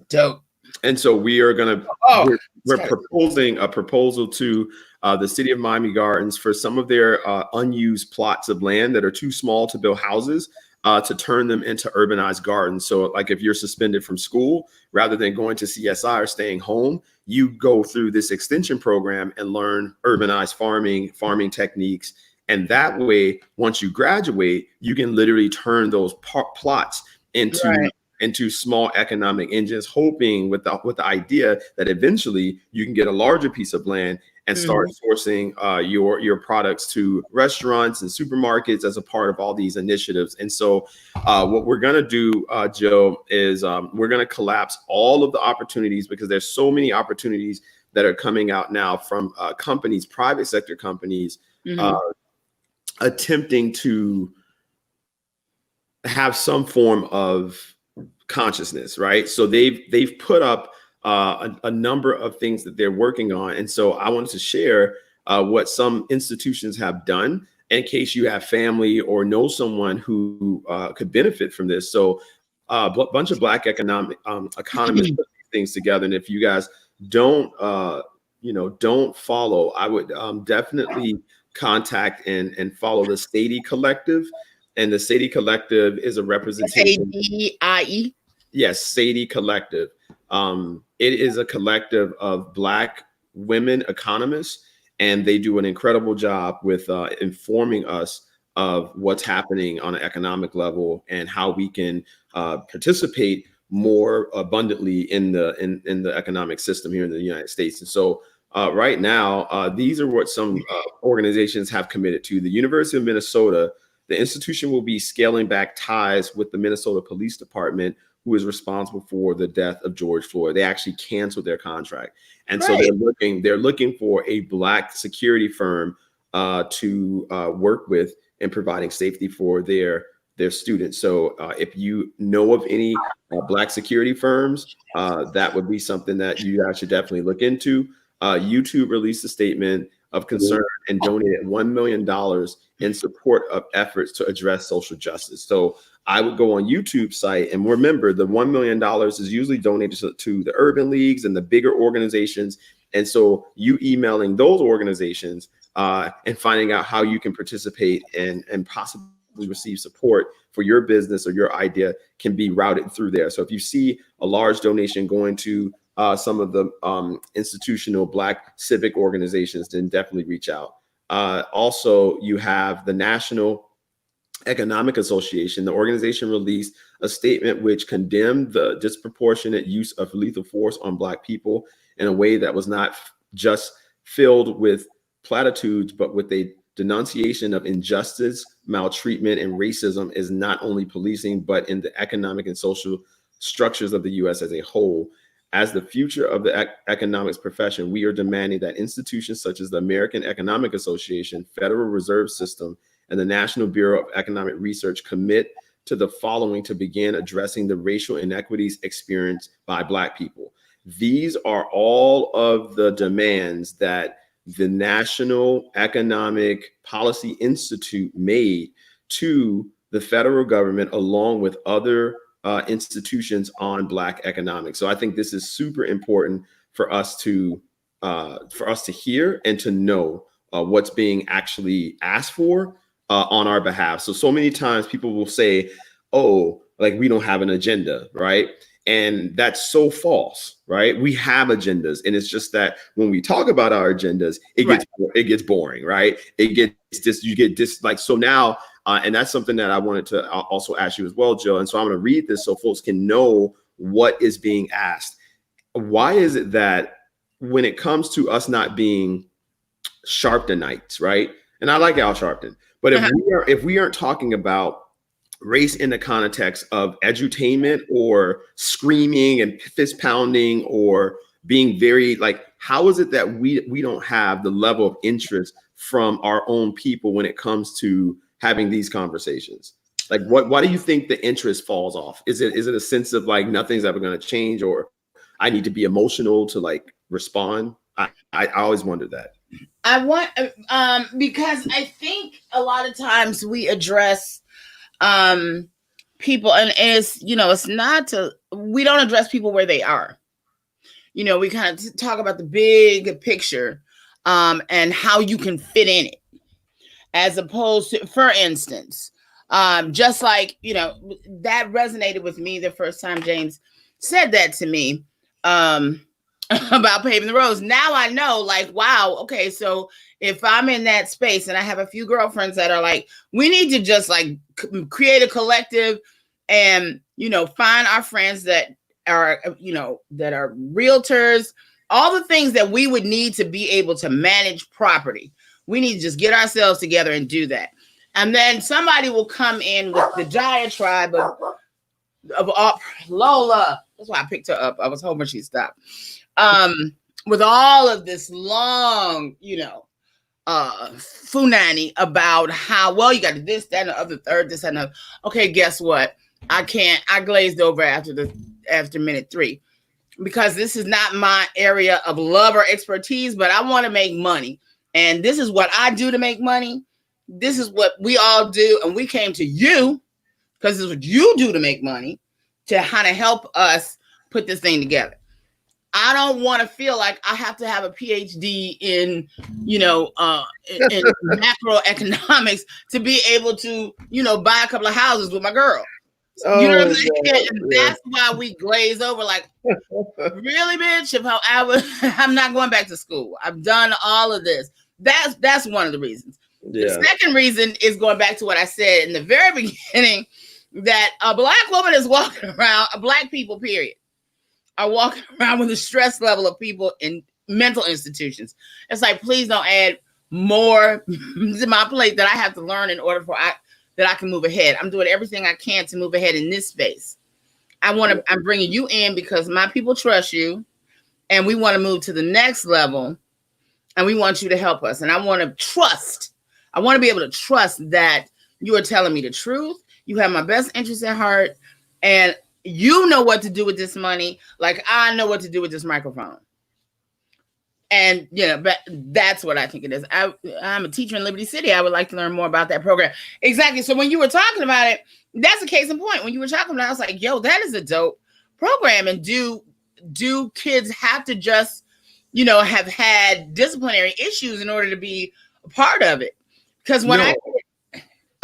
[SPEAKER 3] Dope.
[SPEAKER 2] And so we are going to, we're proposing a proposal to the city of Miami Gardens for some of their unused plots of land that are too small to build houses, to turn them into urbanized gardens. So like, if you're suspended from school, rather than going to CSI or staying home, you go through this extension program and learn urbanized farming techniques. And that way, once you graduate, you can literally turn those plots into small economic engines, hoping with the idea that eventually you can get a larger piece of land and start sourcing your products to restaurants and supermarkets as a part of all these initiatives. And so what we're going to do, Joe, is we're going to collapse all of the opportunities, because there's so many opportunities that are coming out now from companies, private sector companies, attempting to have some form of consciousness, right? So they've put up a number of things that they're working on. And so I wanted to share what some institutions have done in case you have family or know someone who could benefit from this. So a bunch of Black economists put these things together. And if you guys don't follow, I would definitely contact and follow the Sadie Collective. And the Sadie Collective is a representation.
[SPEAKER 3] SADIE?
[SPEAKER 2] Yes, Sadie Collective. It is a collective of Black women economists, and they do an incredible job with informing us of what's happening on an economic level and how we can participate more abundantly in the economic system here in the United States. And so right now, these are what some organizations have committed to. The University of Minnesota, the institution will be scaling back ties with the Minnesota Police Department, who is responsible for the death of George Floyd. They actually canceled their contract. And so they're looking for a Black security firm to work with in providing safety for their students. So if you know of any Black security firms, that would be something that you guys should definitely look into. YouTube released a statement of concern and donated $1 million in support of efforts to address social justice. So I would go on YouTube site, and remember, the $1 million is usually donated to the urban leagues and the bigger organizations. And so you emailing those organizations and finding out how you can participate and possibly receive support for your business or your idea can be routed through there. So if you see a large donation going to some of the institutional Black civic organizations, then definitely reach out. Also, you have the National Economic Association. The organization released a statement which condemned the disproportionate use of lethal force on Black people in a way that was not just filled with platitudes, but with a denunciation of injustice, maltreatment, and racism is not only policing, but in the economic and social structures of the U.S. as a whole. As the future of the economics profession, we are demanding that institutions such as the American Economic Association, Federal Reserve System, and the National Bureau of Economic Research commit to the following to begin addressing the racial inequities experienced by Black people. These are all of the demands that the National Economic Policy Institute made to the federal government, along with other institutions on Black economics. So I think this is super important for us to hear and to know what's being actually asked for on our behalf. So many times people will say, "Oh, like we don't have an agenda," right? And that's so false, right? We have agendas, and it's just that when we talk about our agendas, it gets boring, right? You get this like so now. And that's something that I wanted to also ask you as well, Joe. And so I'm going to read this so folks can know what is being asked. Why is it that when it comes to us not being Sharptonites, right? And I like Al Sharpton, but if we aren't talking about race in the context of edutainment or screaming and fist pounding or being very like, how is it that we don't have the level of interest from our own people when it comes to having these conversations? Like, why do you think the interest falls off? Is it a sense of like nothing's ever going to change, or I need to be emotional to like respond? I always wondered that.
[SPEAKER 3] I want because I think a lot of times we address people, and it's not we don't address people where they are. We kind of talk about the big picture and how you can fit in it, as opposed to, for instance, just like, that resonated with me the first time James said that to me about paving the roads. Now I know, like, wow, okay, so if I'm in that space and I have a few girlfriends that are like, we need to just like create a collective and, find our friends that are, that are realtors, all the things that we would need to be able to manage property. We need to just get ourselves together and do that. And then somebody will come in with the diatribe of Lola. That's why I picked her up. I was hoping she'd stop. With all of this long, funani about how, well, you got this, that, and the other, third, this, and the other. Okay, guess what? I glazed over after minute 3. because this is not my area of love or expertise, but I want to make money. And this is what I do to make money. This is what we all do. And we came to you because this is what you do to make money, to kind of help us put this thing together. I don't want to feel like I have to have a PhD in, in macroeconomics to be able to, buy a couple of houses with my girl. You know what I'm saying? And that's why we glaze over like, really, bitch? I'm not going back to school. I've done all of this. That's one of the reasons. Yeah. The second reason is going back to what I said in the very beginning, that a Black woman is walking around, Black people, period, are walking around with the stress level of people in mental institutions. It's like, please don't add more to my plate that I have to learn in order that I can move ahead. I'm doing everything I can to move ahead in this space. I'm bringing you in because my people trust you, and we want to move to the next level, and we want you to help us. And I want to be able to trust that you are telling me the truth. You have my best interest at heart, and you know what to do with this money, like I know what to do with this microphone. And, but that's what I think it is. I'm a teacher in Liberty City. I would like to learn more about that program. Exactly. So when you were talking about it, that's a case in point. When you were talking about it, I was like, yo, that is a dope program. And do kids have to just, have had disciplinary issues in order to be a part of it? Because when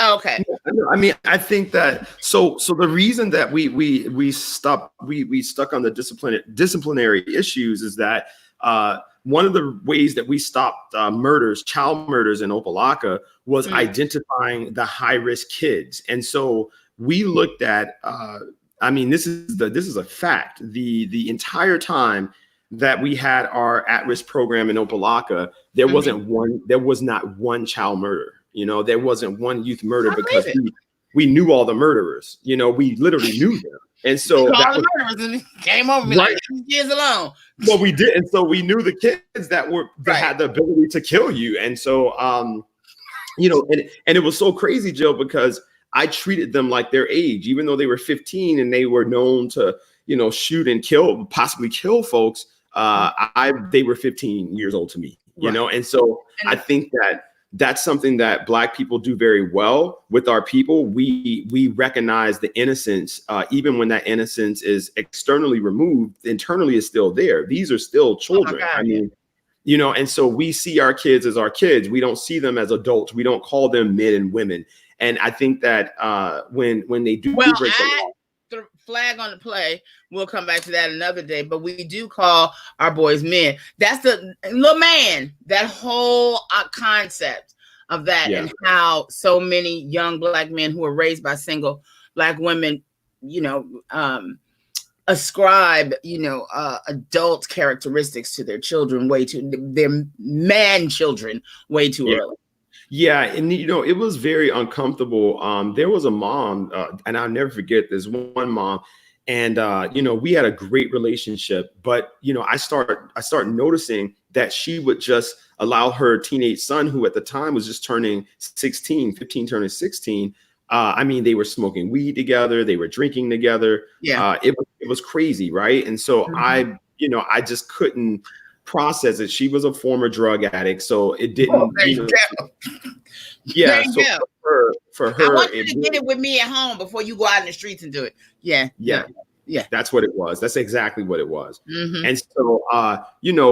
[SPEAKER 3] okay.
[SPEAKER 2] I mean, I think that so the reason that we stuck on the disciplinary issues is that one of the ways that we stopped child murders in Opelika, was identifying the high risk kids. And so we looked at this is a fact. The entire time that we had our at-risk program in Opelika, there was not one child murder. There wasn't one youth murder because we knew all the murderers. We literally knew them. And so
[SPEAKER 3] all the murderers and came over me like, leave kids alone.
[SPEAKER 2] Well, we did. And so we knew the kids that had the ability to kill you. And so, and it was so crazy, Jill, because I treated them like their age, even though they were 15 and they were known to, shoot and possibly kill folks. They were 15 years old to me, and so I think that's something that Black people do very well with our people. We recognize the innocence, even when that innocence is externally removed, internally is still there. These are still children. I mean, and so we see our kids as our kids. We don't see them as adults. We don't call them men and women. And I think that when they do break the law,
[SPEAKER 3] the flag on the play, we'll come back to that another day, but we do call our boys men. That's the little man, that whole concept of that, and how so many young Black men who are raised by single Black women, ascribe, adult characteristics to their children their man children way too early.
[SPEAKER 2] Yeah. And, it was very uncomfortable. There was a mom, and I'll never forget this one mom. And, we had a great relationship, but, I started noticing that she would just allow her teenage son, who at the time was just turning 15 turning 16. They were smoking weed together. They were drinking together. Yeah. It was crazy. Right. And so I just couldn't process it. She was a former drug addict. So it didn't, yeah. So for her,
[SPEAKER 3] I want you to get it with me at home before you go out in the streets and do it. Yeah.
[SPEAKER 2] That's what it was. That's exactly what it was. Mm-hmm. And so,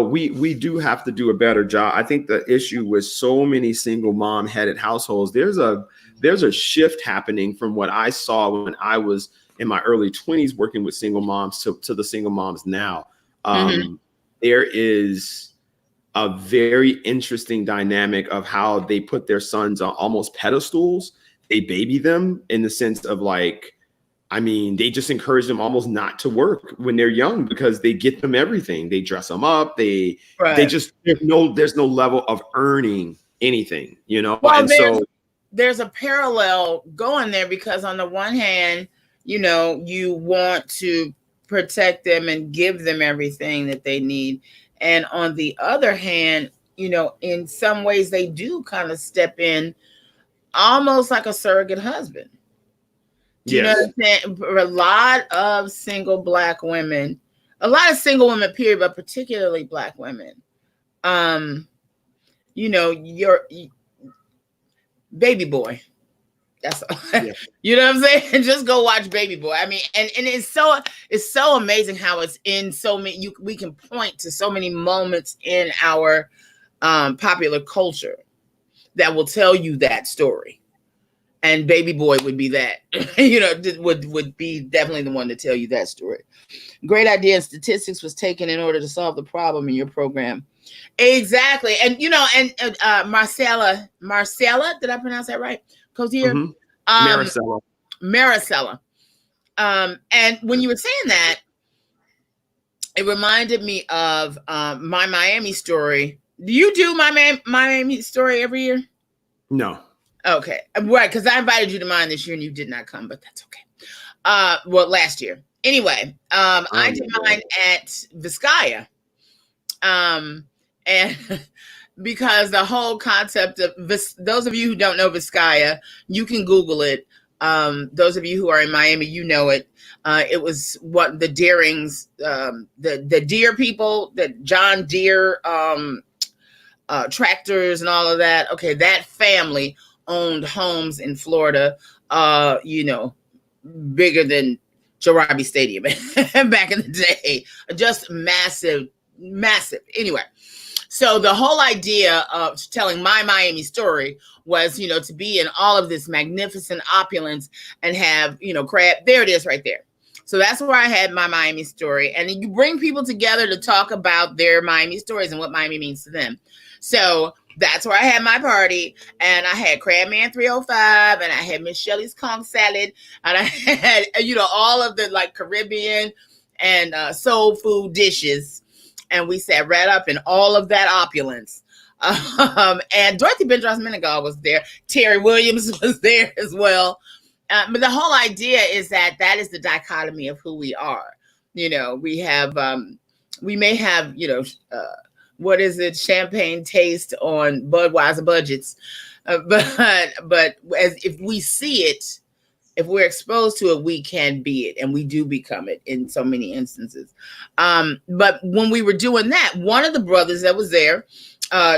[SPEAKER 2] we do have to do a better job. I think the issue with so many single mom headed households, there's a shift happening from what I saw when I was in my early 20s working with single moms to the single moms now. There is a very interesting dynamic of how they put their sons on almost pedestals. They baby them in the sense of they just encourage them almost not to work when they're young because they get them everything. They dress them up. They just, there's no level of earning anything, Well,
[SPEAKER 3] and there's a parallel going there because on the one hand, you want to protect them and give them everything that they need. And on the other hand, in some ways they do kind of step in almost like a surrogate husband. Do you know what I'm saying? A lot of single Black women a lot of single women, period, but particularly Black women. You know, your Baby Boy. That's
[SPEAKER 2] Yeah.
[SPEAKER 3] you know what I'm saying. Just go watch Baby Boy. I mean, and it's so amazing how it's in so many. We can point to so many moments in our popular culture that will tell you that story. And Baby Boy would be that. You know, would be definitely the one to tell you that story. Great idea. And statistics was taken in order to solve the problem in your program. Exactly. And you know, and Marcella, did I pronounce that right? Cozier?
[SPEAKER 2] Maricela.
[SPEAKER 3] Maricela. And when you were saying that, it reminded me of my Miami story. Do you do my Miami story every year?
[SPEAKER 2] No.
[SPEAKER 3] Okay. Right, because I invited you to mine this year and you did not come, but that's okay. Well, last year. Anyway, I did mine at Vizcaya. And because the whole concept of those of you who don't know Vizcaya, you can Google it. Those of you who are in Miami, you know it. It was what the Deerings, the Deere people, the John Deere tractors and all of that. Okay, that family owned homes in Florida, you know, bigger than Jarabi Stadium back in the day. Just massive. Anyway, so the whole idea of telling my Miami story was, you know, to be in all of this magnificent opulence and have, you know, crab. There it is right there. So that's where I had my Miami story. And you bring people together to talk about their Miami stories and what Miami means to them. So that's where I had my party. And I had Crabman 305 and I had Miss Shelley's conch salad. And I had, you know, all of the like Caribbean and soul food dishes. And we sat right up in all of that opulence. And Dorothy Bendros-Menegal was there. Terry Williams was there as well. But the whole idea is that is the dichotomy of who we are. You know, we have, we may have, you know, what is it? Champagne taste on Budweiser budgets. But as if we see it, if we're exposed to it, we can be it, and we do become it in so many instances. But when we were doing that, one of the brothers that was there,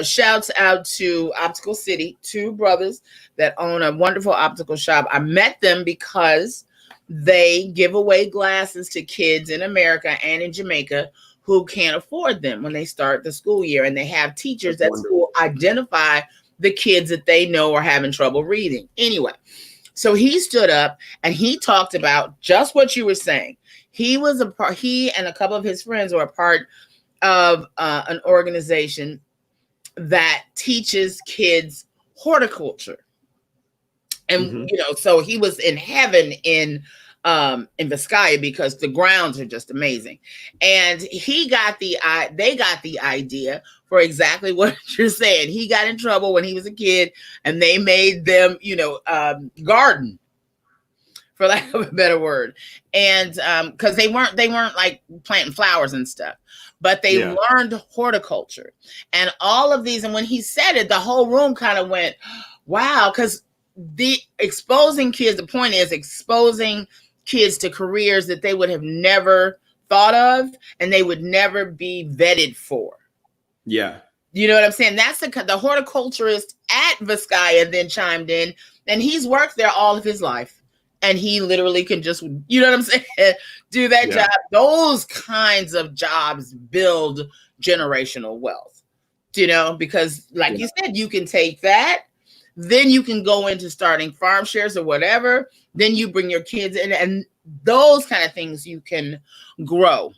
[SPEAKER 3] shouts out to Optical City, 2 brothers that own a wonderful optical shop. I met them because they give away glasses to kids in America and in Jamaica who can't afford them when they start the school year, and they have teachers at school identify the kids that they know are having trouble reading. Anyway. So he stood up and he talked about just what you were saying. He and a couple of his friends were a part of an organization that teaches kids horticulture. And, you know, so he was in heaven in Vizcaya because the grounds are just amazing. And they got the idea for exactly what you're saying. He got in trouble when he was a kid and they made them, you know, garden, for lack of a better word. And because they weren't like planting flowers and stuff, but they learned horticulture and all of these. And when he said it, the whole room kind of went, wow, because the point is exposing kids to careers that they would have never thought of and they would never be vetted for.
[SPEAKER 2] Yeah.
[SPEAKER 3] You know what I'm saying? That's the horticulturist at Vizcaya then chimed in, and he's worked there all of his life. And he literally can just, you know what I'm saying, do that job. Those kinds of jobs build generational wealth, you know, because like you said, you can take that. Then you can go into starting farm shares or whatever. Then you bring your kids in, and those kind of things you can grow.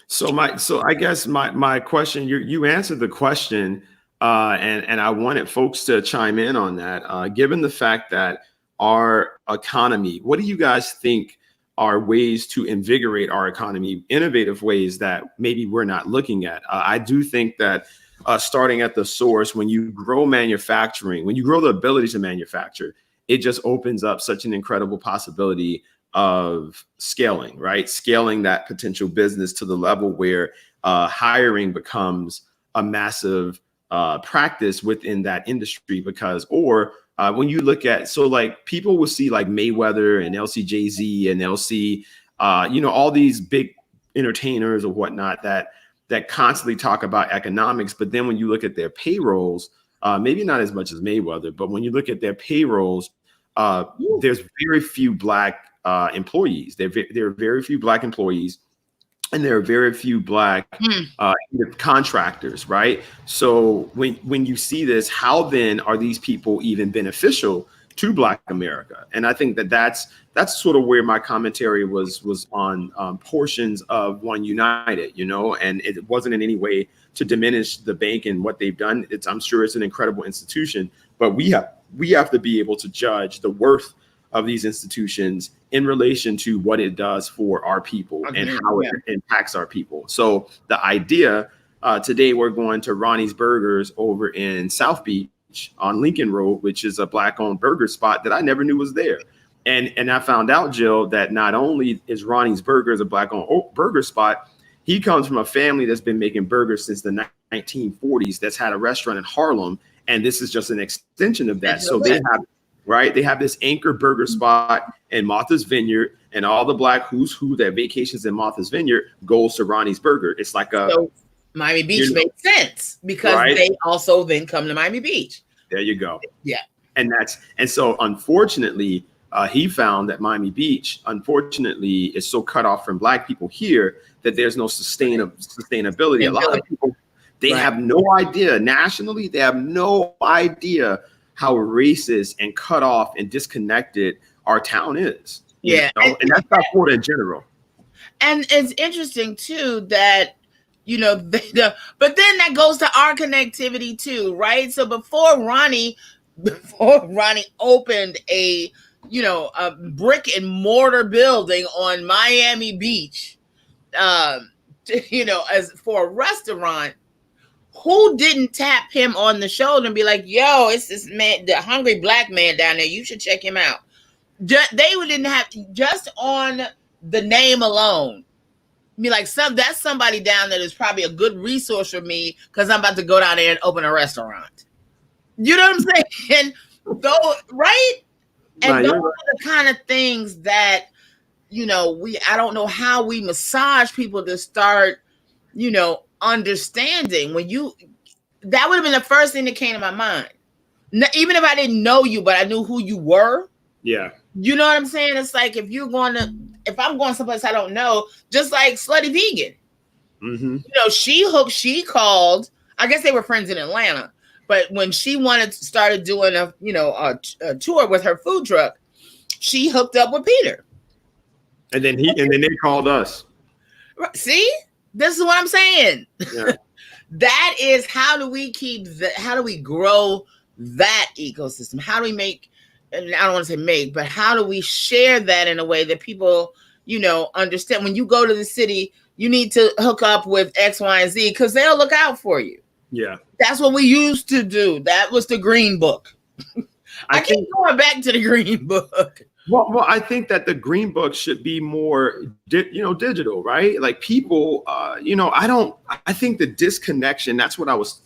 [SPEAKER 2] So I guess my question, you answered the question, and I wanted folks to chime in on that. Given the fact that our economy, what do you guys think are ways to invigorate our economy, innovative ways that maybe we're not looking at? I do think that starting at the source, when you grow manufacturing, when you grow the ability to manufacture, it just opens up such an incredible possibility of scaling, right? Scaling that potential business to the level where hiring becomes a massive practice within that industry. Because, when you look at, so like people will see like Mayweather and LCJZ and they'll see, you know, all these big entertainers or whatnot that constantly talk about economics, but then when you look at their payrolls, maybe not as much as Mayweather, but when you look at their payrolls, there's very few Black employees. There are very few Black employees, and there are very few Black contractors, right? So when you see this, how then are these people even beneficial to Black America? And I think that's sort of where my commentary was on portions of One United, and it wasn't in any way to diminish the bank and what they've done. I'm sure it's an incredible institution, but we have to be able to judge the worth of these institutions in relation to what it does for our people and how it impacts our people. So the idea today, we're going to Ronnie's Burgers over in South Beach on Lincoln Road, which is a Black-owned burger spot that I never knew was there. And I found out, Jill, that not only is Ronnie's Burgers a Black-owned burger spot, he comes from a family that's been making burgers since the 1940s, that's had a restaurant in Harlem, and this is just an extension of that. So they have this anchor burger spot in Martha's Vineyard, and all the Black who's who that vacations in Martha's Vineyard goes to Ronnie's Burger. It's like
[SPEAKER 3] so Miami Beach makes sense because they also then come to Miami Beach.
[SPEAKER 2] There you go.
[SPEAKER 3] Yeah.
[SPEAKER 2] And so unfortunately, he found that Miami Beach, unfortunately, is so cut off from Black people here that there's no sustainability. A lot of people, they have no idea nationally. They have no idea how racist and cut off and disconnected our town is.
[SPEAKER 3] Yeah.
[SPEAKER 2] And that's not Florida in general.
[SPEAKER 3] And it's interesting too that, but then that goes to our connectivity too, right? So before Ronnie opened a brick and mortar building on Miami Beach, as for a restaurant, who didn't tap him on the shoulder and be like, yo, it's this man, the hungry Black man down there. You should check him out. They didn't have, just on the name alone, be like, that's somebody down there that's probably a good resource for me because I'm about to go down there and open a restaurant. You know what I'm saying? Right? And those are the kind of things that, I don't know how we massage people to start, understanding that would have been the first thing that came to my mind. Even if I didn't know you, but I knew who you were.
[SPEAKER 2] Yeah.
[SPEAKER 3] You know what I'm saying? It's like if I'm going someplace I don't know, just like Slutty Vegan. Mm-hmm. She called, I guess they were friends in Atlanta, but when she started doing a tour with her food truck, she hooked up with Peter.
[SPEAKER 2] And then they called us.
[SPEAKER 3] See? This is what I'm saying.
[SPEAKER 2] Yeah.
[SPEAKER 3] That is, how do we grow that ecosystem? How do we make, and I don't want to say make, but how do we share that in a way that people, understand? When you go to the city, you need to hook up with X, Y, and Z because they'll look out for you.
[SPEAKER 2] Yeah.
[SPEAKER 3] That's what we used to do. That was the Green Book. I keep going back to the Green Book.
[SPEAKER 2] Well, I think that the Green Book should be more, digital, right? Like people, I think the disconnection, that's what I was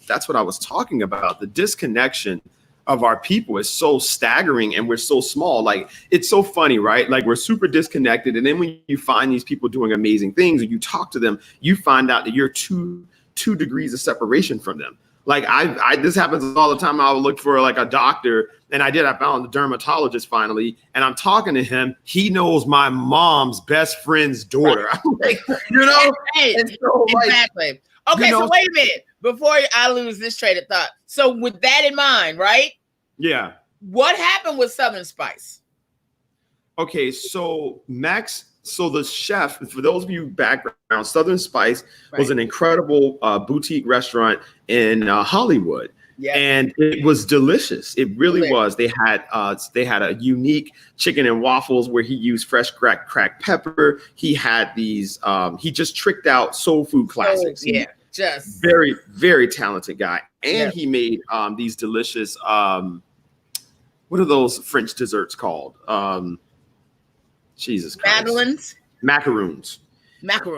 [SPEAKER 2] talking about. The disconnection of our people is so staggering, and we're so small. Like, it's so funny, right? Like, we're super disconnected. And then when you find these people doing amazing things and you talk to them, you find out that you're two degrees of separation from them. Like this happens all the time. I would look for like a doctor, and I found a dermatologist finally, and I'm talking to him. He knows my mom's best friend's daughter. Like,
[SPEAKER 3] Exactly. Okay, so wait a minute before I lose this train of thought. So with that in mind, right?
[SPEAKER 2] Yeah.
[SPEAKER 3] What happened with Southern Spice?
[SPEAKER 2] Okay, so So the chef, for those of you background, Southern Spice was an incredible boutique restaurant in Hollywood. Yeah. And it was delicious. It really was. They had a unique chicken and waffles where he used fresh cracked pepper. He had these, he just tricked out soul food classics.
[SPEAKER 3] Just
[SPEAKER 2] very, very talented guy. And he made these delicious, what are those French desserts called? Jesus Christ. Macaroons.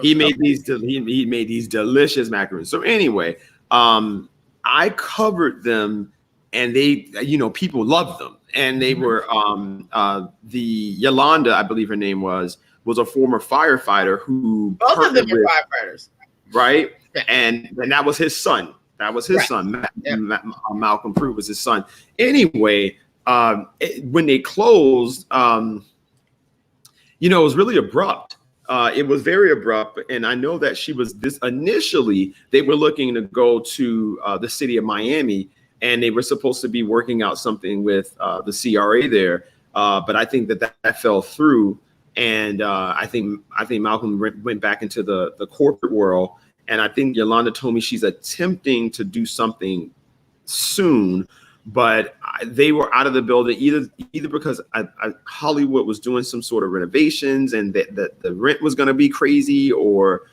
[SPEAKER 2] He made these delicious macaroons. So anyway, I covered them, and they, people loved them. And they were the Yolanda, I believe her name was was a former firefighter who
[SPEAKER 3] both of them
[SPEAKER 2] partnered
[SPEAKER 3] are
[SPEAKER 2] with-
[SPEAKER 3] firefighters,
[SPEAKER 2] right?
[SPEAKER 3] Yeah.
[SPEAKER 2] And that was his son. That was his
[SPEAKER 3] Right.
[SPEAKER 2] son.
[SPEAKER 3] Yeah.
[SPEAKER 2] Malcolm Pruitt was his son. Anyway, when they closed, you know, it was really abrupt. It was very abrupt, and I know that she was initially they were looking to go to the city of Miami, and they were supposed to be working out something with the CRA there, but I think that fell through, and I think Malcolm went back into the corporate world, and I think Yolanda told me she's attempting to do something soon, but they were out of the building either because Hollywood was doing some sort of renovations and that the rent was going to be crazy, or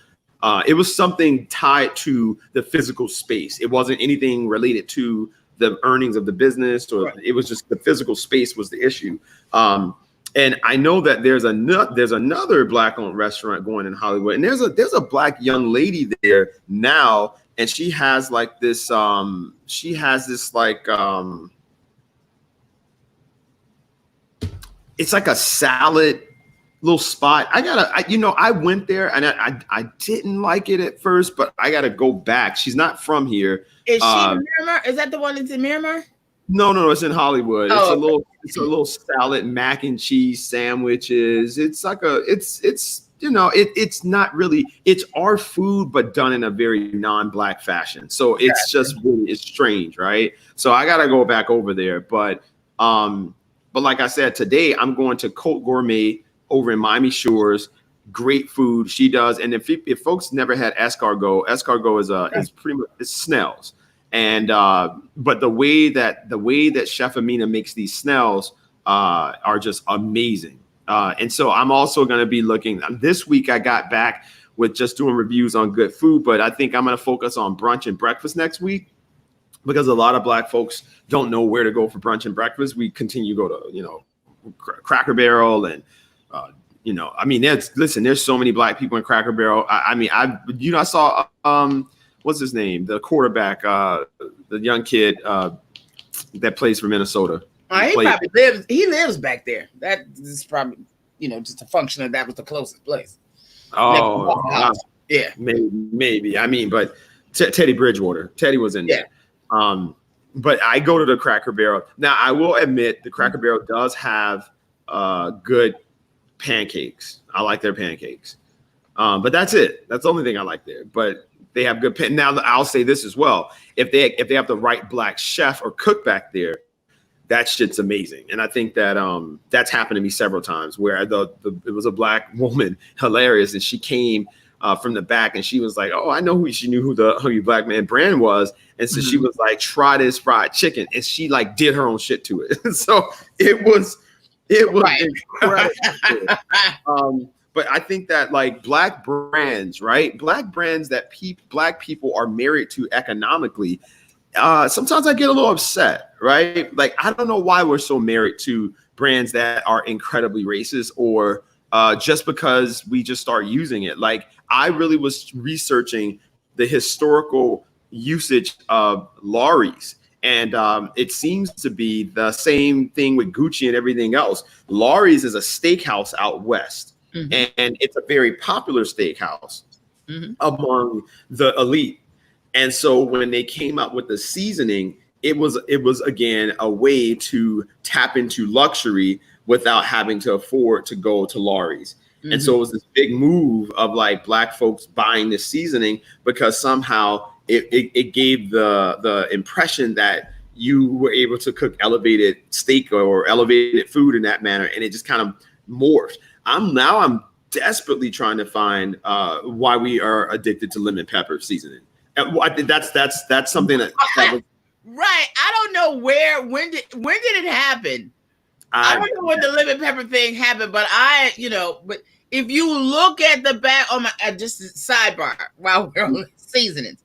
[SPEAKER 2] it was something tied to the physical space. It wasn't anything related to the earnings of the business, or It was just the physical space was the issue. And I know that there's another Black-owned restaurant going in Hollywood, and there's a Black young lady there now, and she has like this it's like a salad little spot. I went there and I didn't like it at first, but I gotta go back. She's not from here.
[SPEAKER 3] Is she in Miramar? Is that the one that's in Miramar?
[SPEAKER 2] No, it's in Hollywood.
[SPEAKER 3] Oh,
[SPEAKER 2] It's a little salad, mac and cheese sandwiches. It's like it's not really, it's our food, but done in a very non-Black fashion. So it's just really, it's strange, right? So I gotta go back over there. But like I said, today I'm going to Cote Gourmet over in Miami Shores. Great food she does. And if folks never had escargot is pretty much, it's snails. And but the way that Chef Amina makes these snails are just amazing. And so I'm also going to be looking this week. I got back with just doing reviews on good food, but I think I'm going to focus on brunch and breakfast next week, because a lot of Black folks don't know where to go for brunch and breakfast. We continue to go to, Cracker Barrel and, there's so many Black people in Cracker Barrel. I saw, what's his name? The quarterback, the young kid that plays for Minnesota.
[SPEAKER 3] He lives back there. That is probably, just a function of that was the closest place.
[SPEAKER 2] Oh,
[SPEAKER 3] yeah.
[SPEAKER 2] Maybe. But Teddy Bridgewater. Teddy was in there. But I go to the Cracker Barrel. Now, I will admit the Cracker Barrel does have good pancakes. I like their pancakes. But that's it. That's the only thing I like there. But they have good now, I'll say this as well. If they have the right Black chef or cook back there, that shit's amazing. And I think that that's happened to me several times where it was a Black woman, hilarious, and she came from the back and she was like, "Oh, I know who." She knew who the Hungry Black Man brand was, and so she was like, "Try this fried chicken," and she like did her own shit to it. So it was incredible. But I think that like Black brands, right? Black brands that Black people are married to economically. Sometimes I get a little upset, right? Like, I don't know why we're so married to brands that are incredibly racist, or just because we just start using it. Like, I really was researching the historical usage of Lawry's, and it seems to be the same thing with Gucci and everything else. Lawry's is a steakhouse out west, and it's a very popular steakhouse among the elite. And so when they came up with the seasoning, it was again a way to tap into luxury without having to afford to go to Lawry's. And so it was this big move of like Black folks buying this seasoning because somehow it gave the impression that you were able to cook elevated steak or elevated food in that manner, and it just kind of morphed. I'm desperately trying to find why we are addicted to lemon pepper seasoning. That's something that was,
[SPEAKER 3] right. I don't know when did it happen? I don't know when the lemon pepper thing happened, but but if you look at the back on just a sidebar while we're on seasonings,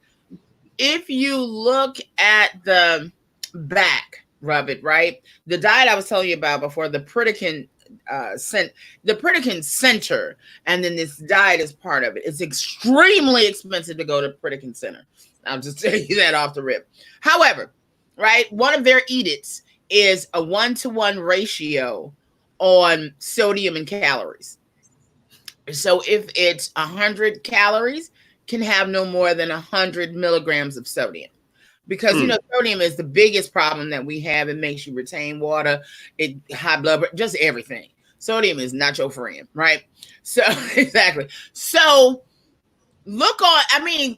[SPEAKER 3] if you look at the back of it, right, the diet I was telling you about before, the Pritikin Center, and then this diet is part of it. It's extremely expensive to go to Pritikin Center. I'll just tell you that off the rip. However, right, one of their edicts is a 1-to-1 ratio on sodium and calories. So if it's 100 calories, can have no more than 100 milligrams of sodium. Because sodium is the biggest problem that we have. It makes you retain water, high blood pressure, just everything. Sodium is not your friend, right? So exactly. So look on,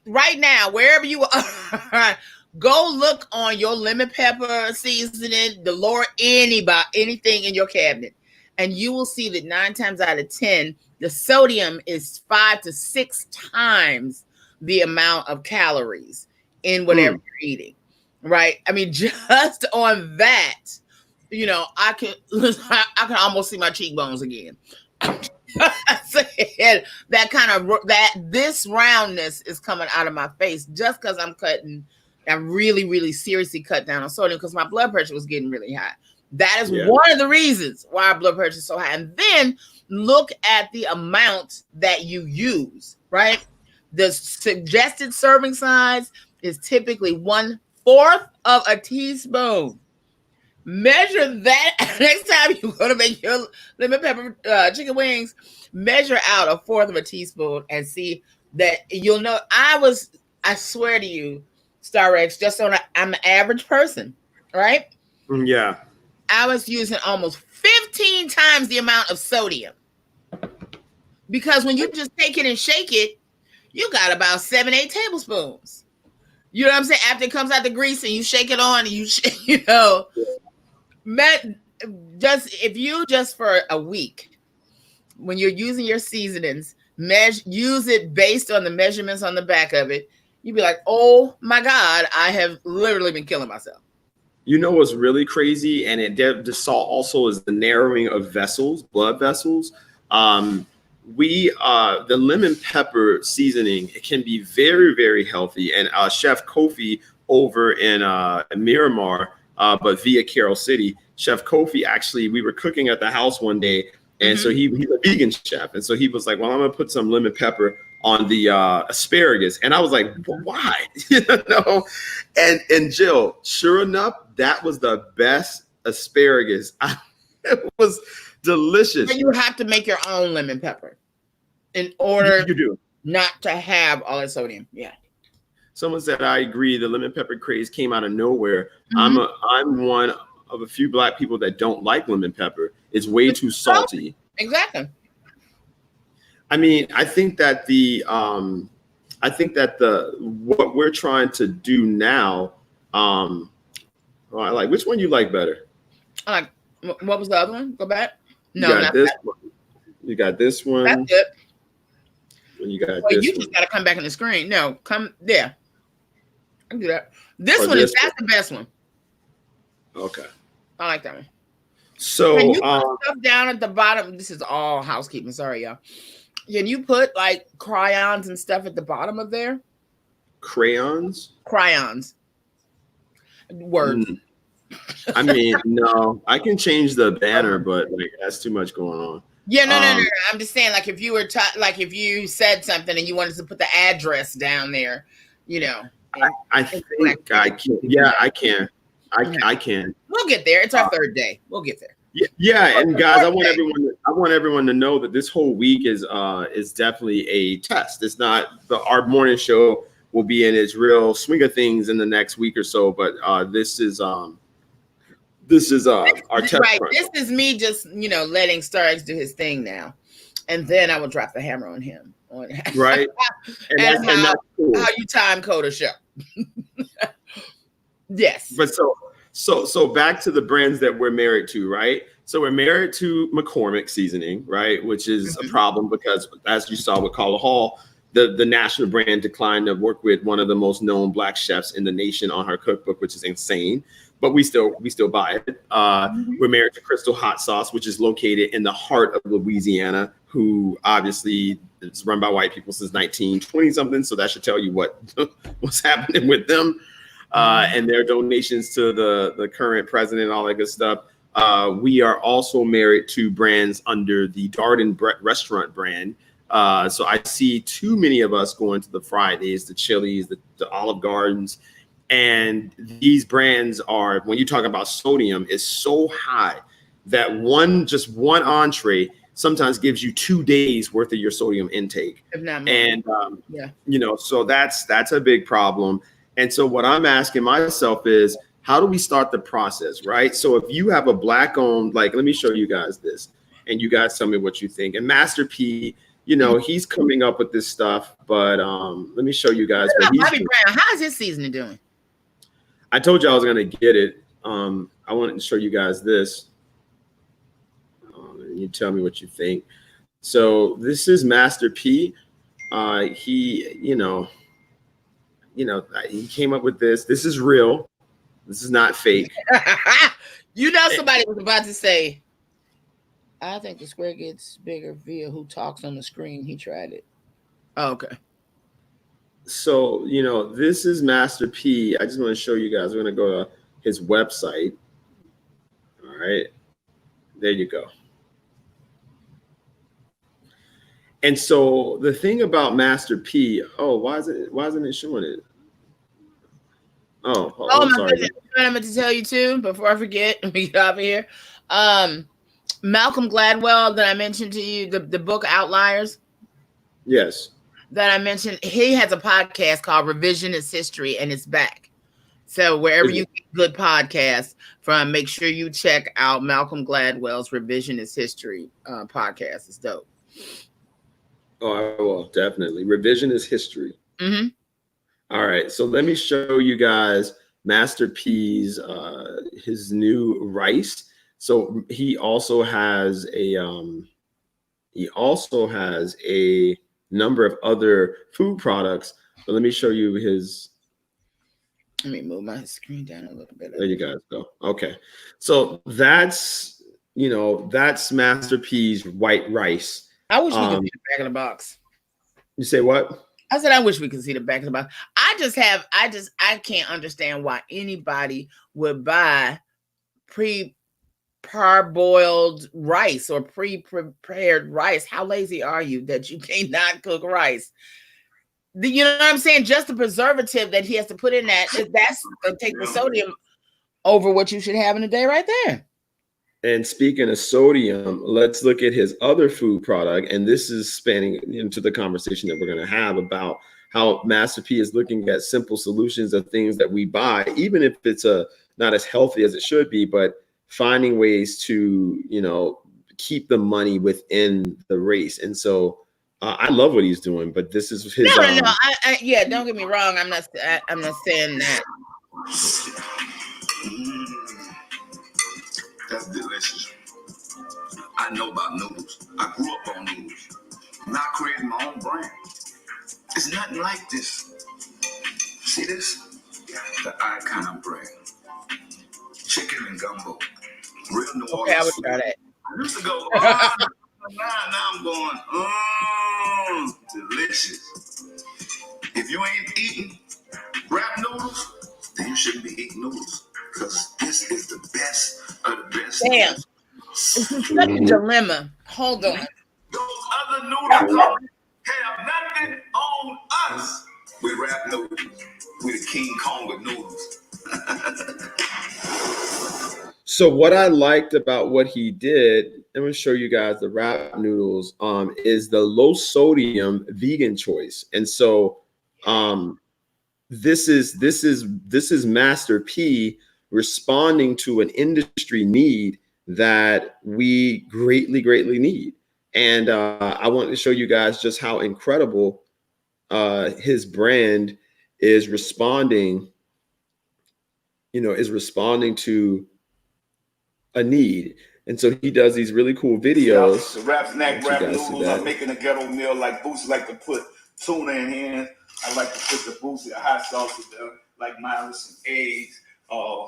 [SPEAKER 3] right now, wherever you are, go look on your lemon pepper seasoning, the Lord, anything in your cabinet, and you will see that 9 times out of 10, the sodium is 5 to 6 times the amount of calories in whatever you're eating, right? Just on that, I can almost see my cheekbones again. This roundness is coming out of my face just because I really, really seriously cut down on sodium because my blood pressure was getting really high. That is one of the reasons why our blood pressure is so high. And then look at the amount that you use, right? The suggested serving size is typically 1/4 of a teaspoon. Measure that next time you're going to make your lemon pepper chicken wings. Measure out 1/4 of a teaspoon and see that you'll know. I swear to you, Star Rex, I'm an average person, right?
[SPEAKER 2] Yeah.
[SPEAKER 3] I was using almost 15 times the amount of sodium. Because when you just take it and shake it, you got about 7-8 tablespoons. You know what I'm saying? After it comes out the grease and you shake it on and if you just for a week, when you're using your seasonings, use it based on the measurements on the back of it, you'd be like, oh my God, I have literally been killing myself.
[SPEAKER 2] You know what's really crazy, and the salt also is the narrowing of vessels, blood vessels. The lemon pepper seasoning, it can be very, very healthy. And Chef Kofi over in Miramar, but via Carroll City, Chef Kofi, actually, we were cooking at the house one day, and so he's a vegan chef, and so he was like, well, I'm gonna put some lemon pepper on the asparagus, and I was like, why? And Jill, sure enough, that was the best asparagus. It was delicious.
[SPEAKER 3] But you have to make your own lemon pepper in order
[SPEAKER 2] you do
[SPEAKER 3] not to have all that sodium. Yeah.
[SPEAKER 2] Someone said, I agree, the lemon pepper craze came out of nowhere. I'm one of a few Black people that don't like lemon pepper. It's way too salty.
[SPEAKER 3] Exactly.
[SPEAKER 2] I think that what we're trying to do now, which one you like better?
[SPEAKER 3] I like, what was the other one? Go back. No,
[SPEAKER 2] you got this one. You got this one.
[SPEAKER 3] That's it.
[SPEAKER 2] And you got this
[SPEAKER 3] you
[SPEAKER 2] one.
[SPEAKER 3] just got to come back in the screen. No, come there. I can do that. That's the best one.
[SPEAKER 2] Okay.
[SPEAKER 3] I like that one.
[SPEAKER 2] So
[SPEAKER 3] can you put stuff down at the bottom? This is all housekeeping. Sorry, y'all. Can you put like crayons and stuff at the bottom of there?
[SPEAKER 2] Crayons?
[SPEAKER 3] Crayons. Words.
[SPEAKER 2] No. I can change the banner, but that's too much going on.
[SPEAKER 3] Yeah, no. I'm just saying, like, if you were if you said something and you wanted to put the address down there,
[SPEAKER 2] I think I can. Yeah, I can. I can.
[SPEAKER 3] We'll get there. It's our third day. We'll get there.
[SPEAKER 2] Yeah, and guys, I want everyone to know that this whole week is definitely a test. It's not our morning show will be in its real swing of things in the next week or so, but this is our test.
[SPEAKER 3] Right.
[SPEAKER 2] Run.
[SPEAKER 3] This is me just letting Star X do his thing now, and then I will drop the hammer on him.
[SPEAKER 2] Right.
[SPEAKER 3] and that's cool. How you time code a show. Yes.
[SPEAKER 2] But so back to the brands that we're married to, right? So we're married to McCormick seasoning, right? Which is a problem because, as you saw with Carla Hall, the national brand declined to work with one of the most known Black chefs in the nation on her cookbook, which is insane. But we still buy it. We're married to Crystal Hot Sauce, which is located in the heart of Louisiana, who obviously is run by white people since 1920 something. So that should tell you what's happening with them and their donations to the current president and all that good stuff. We are also married to brands under the Darden restaurant brand. So I see too many of us going to the Fridays, the Chili's, the Olive Gardens. And these brands are, when you talk about sodium, is so high that one entree sometimes gives you 2 days worth of your sodium intake.
[SPEAKER 3] If not more.
[SPEAKER 2] And,
[SPEAKER 3] Yeah.
[SPEAKER 2] you know, so that's a big problem. And so what I'm asking myself is, how do we start the process, right? So if you have a Black owned, like, let me show you guys this and you guys tell me what you think. And Master P, you know, he's coming up with this stuff, but let me show you guys what he's
[SPEAKER 3] Bobby
[SPEAKER 2] doing.
[SPEAKER 3] Brown, how's his seasoning doing?
[SPEAKER 2] I told you I was going to get it. I wanted to show you guys this. And you tell me what you think. So this is Master P. He, you know, he came up with this. This is real. This is not fake.
[SPEAKER 3] You know, somebody was about to say, I think the square gets bigger via who talks on the screen. He tried it. Oh, okay.
[SPEAKER 2] So, you know, this is Master P. I just want to show you guys. We're going to go to his website. All right. There you go. And so the thing about Master P, why isn't it showing it? Oh, I'm
[SPEAKER 3] my
[SPEAKER 2] sorry.
[SPEAKER 3] goodness. I meant to tell you too, before I forget, we get off of here. Malcolm Gladwell that I mentioned to you, the book Outliers.
[SPEAKER 2] Yes.
[SPEAKER 3] That I mentioned, he has a podcast called Revisionist History, and it's back. So wherever you get good podcasts from, make sure you check out Malcolm Gladwell's Revisionist History podcast. It's dope.
[SPEAKER 2] Oh, I will, definitely. Revisionist history.
[SPEAKER 3] Mm-hmm.
[SPEAKER 2] All right. So let me show you guys Master P's his new rice. So he also has a number of other food products. But let me show you his.
[SPEAKER 3] Let me move my screen down a little bit.
[SPEAKER 2] There you guys go. Okay. So that's Master P's white rice.
[SPEAKER 3] I wish we could see the back of the box.
[SPEAKER 2] You say what?
[SPEAKER 3] I said, I wish we could see the back of the box. I can't understand why anybody would buy pre-parboiled rice or pre-prepared rice. How lazy are you that you cannot cook rice? You know what I'm saying? Just the preservative that he has to put in that's going to take the sodium over what you should have in a day right there.
[SPEAKER 2] And speaking of sodium, let's look at his other food product. And this is spanning into the conversation that we're going to have about how Master P is looking at simple solutions of things that we buy, even if it's not as healthy as it should be, but finding ways to, keep the money within the race. And so I love what he's doing, but this is his.
[SPEAKER 3] No. Yeah, don't get me wrong. I'm not saying that.
[SPEAKER 6] That's delicious. I know about noodles. I grew up on noodles. Now I created my own brand. It's nothing like this. See this? The Icon brand. Chicken and gumbo. Real New Orleans.
[SPEAKER 3] Okay, I would try that.
[SPEAKER 6] I used to go, now I'm going, delicious. If you ain't eating wrap noodles, then you shouldn't be eating noodles. Because this is the best of the best.
[SPEAKER 3] Damn. This is such a dilemma. Hold on.
[SPEAKER 6] Those other noodles have nothing on us. We wrap noodles. We the King Kong of noodles.
[SPEAKER 2] So what I liked about what he did, I'm going to show you guys the wrap noodles, is the low sodium vegan choice. And so this is Master P responding to an industry need that we greatly need. And I want to show you guys just how incredible his brand is responding to a need. And so he does these really cool videos.
[SPEAKER 6] The wrap snack, wrap noodles. I'm making a ghetto meal like Boosie like to put tuna in here. I like to put the Boosie hot sauce with like mine with some eggs. I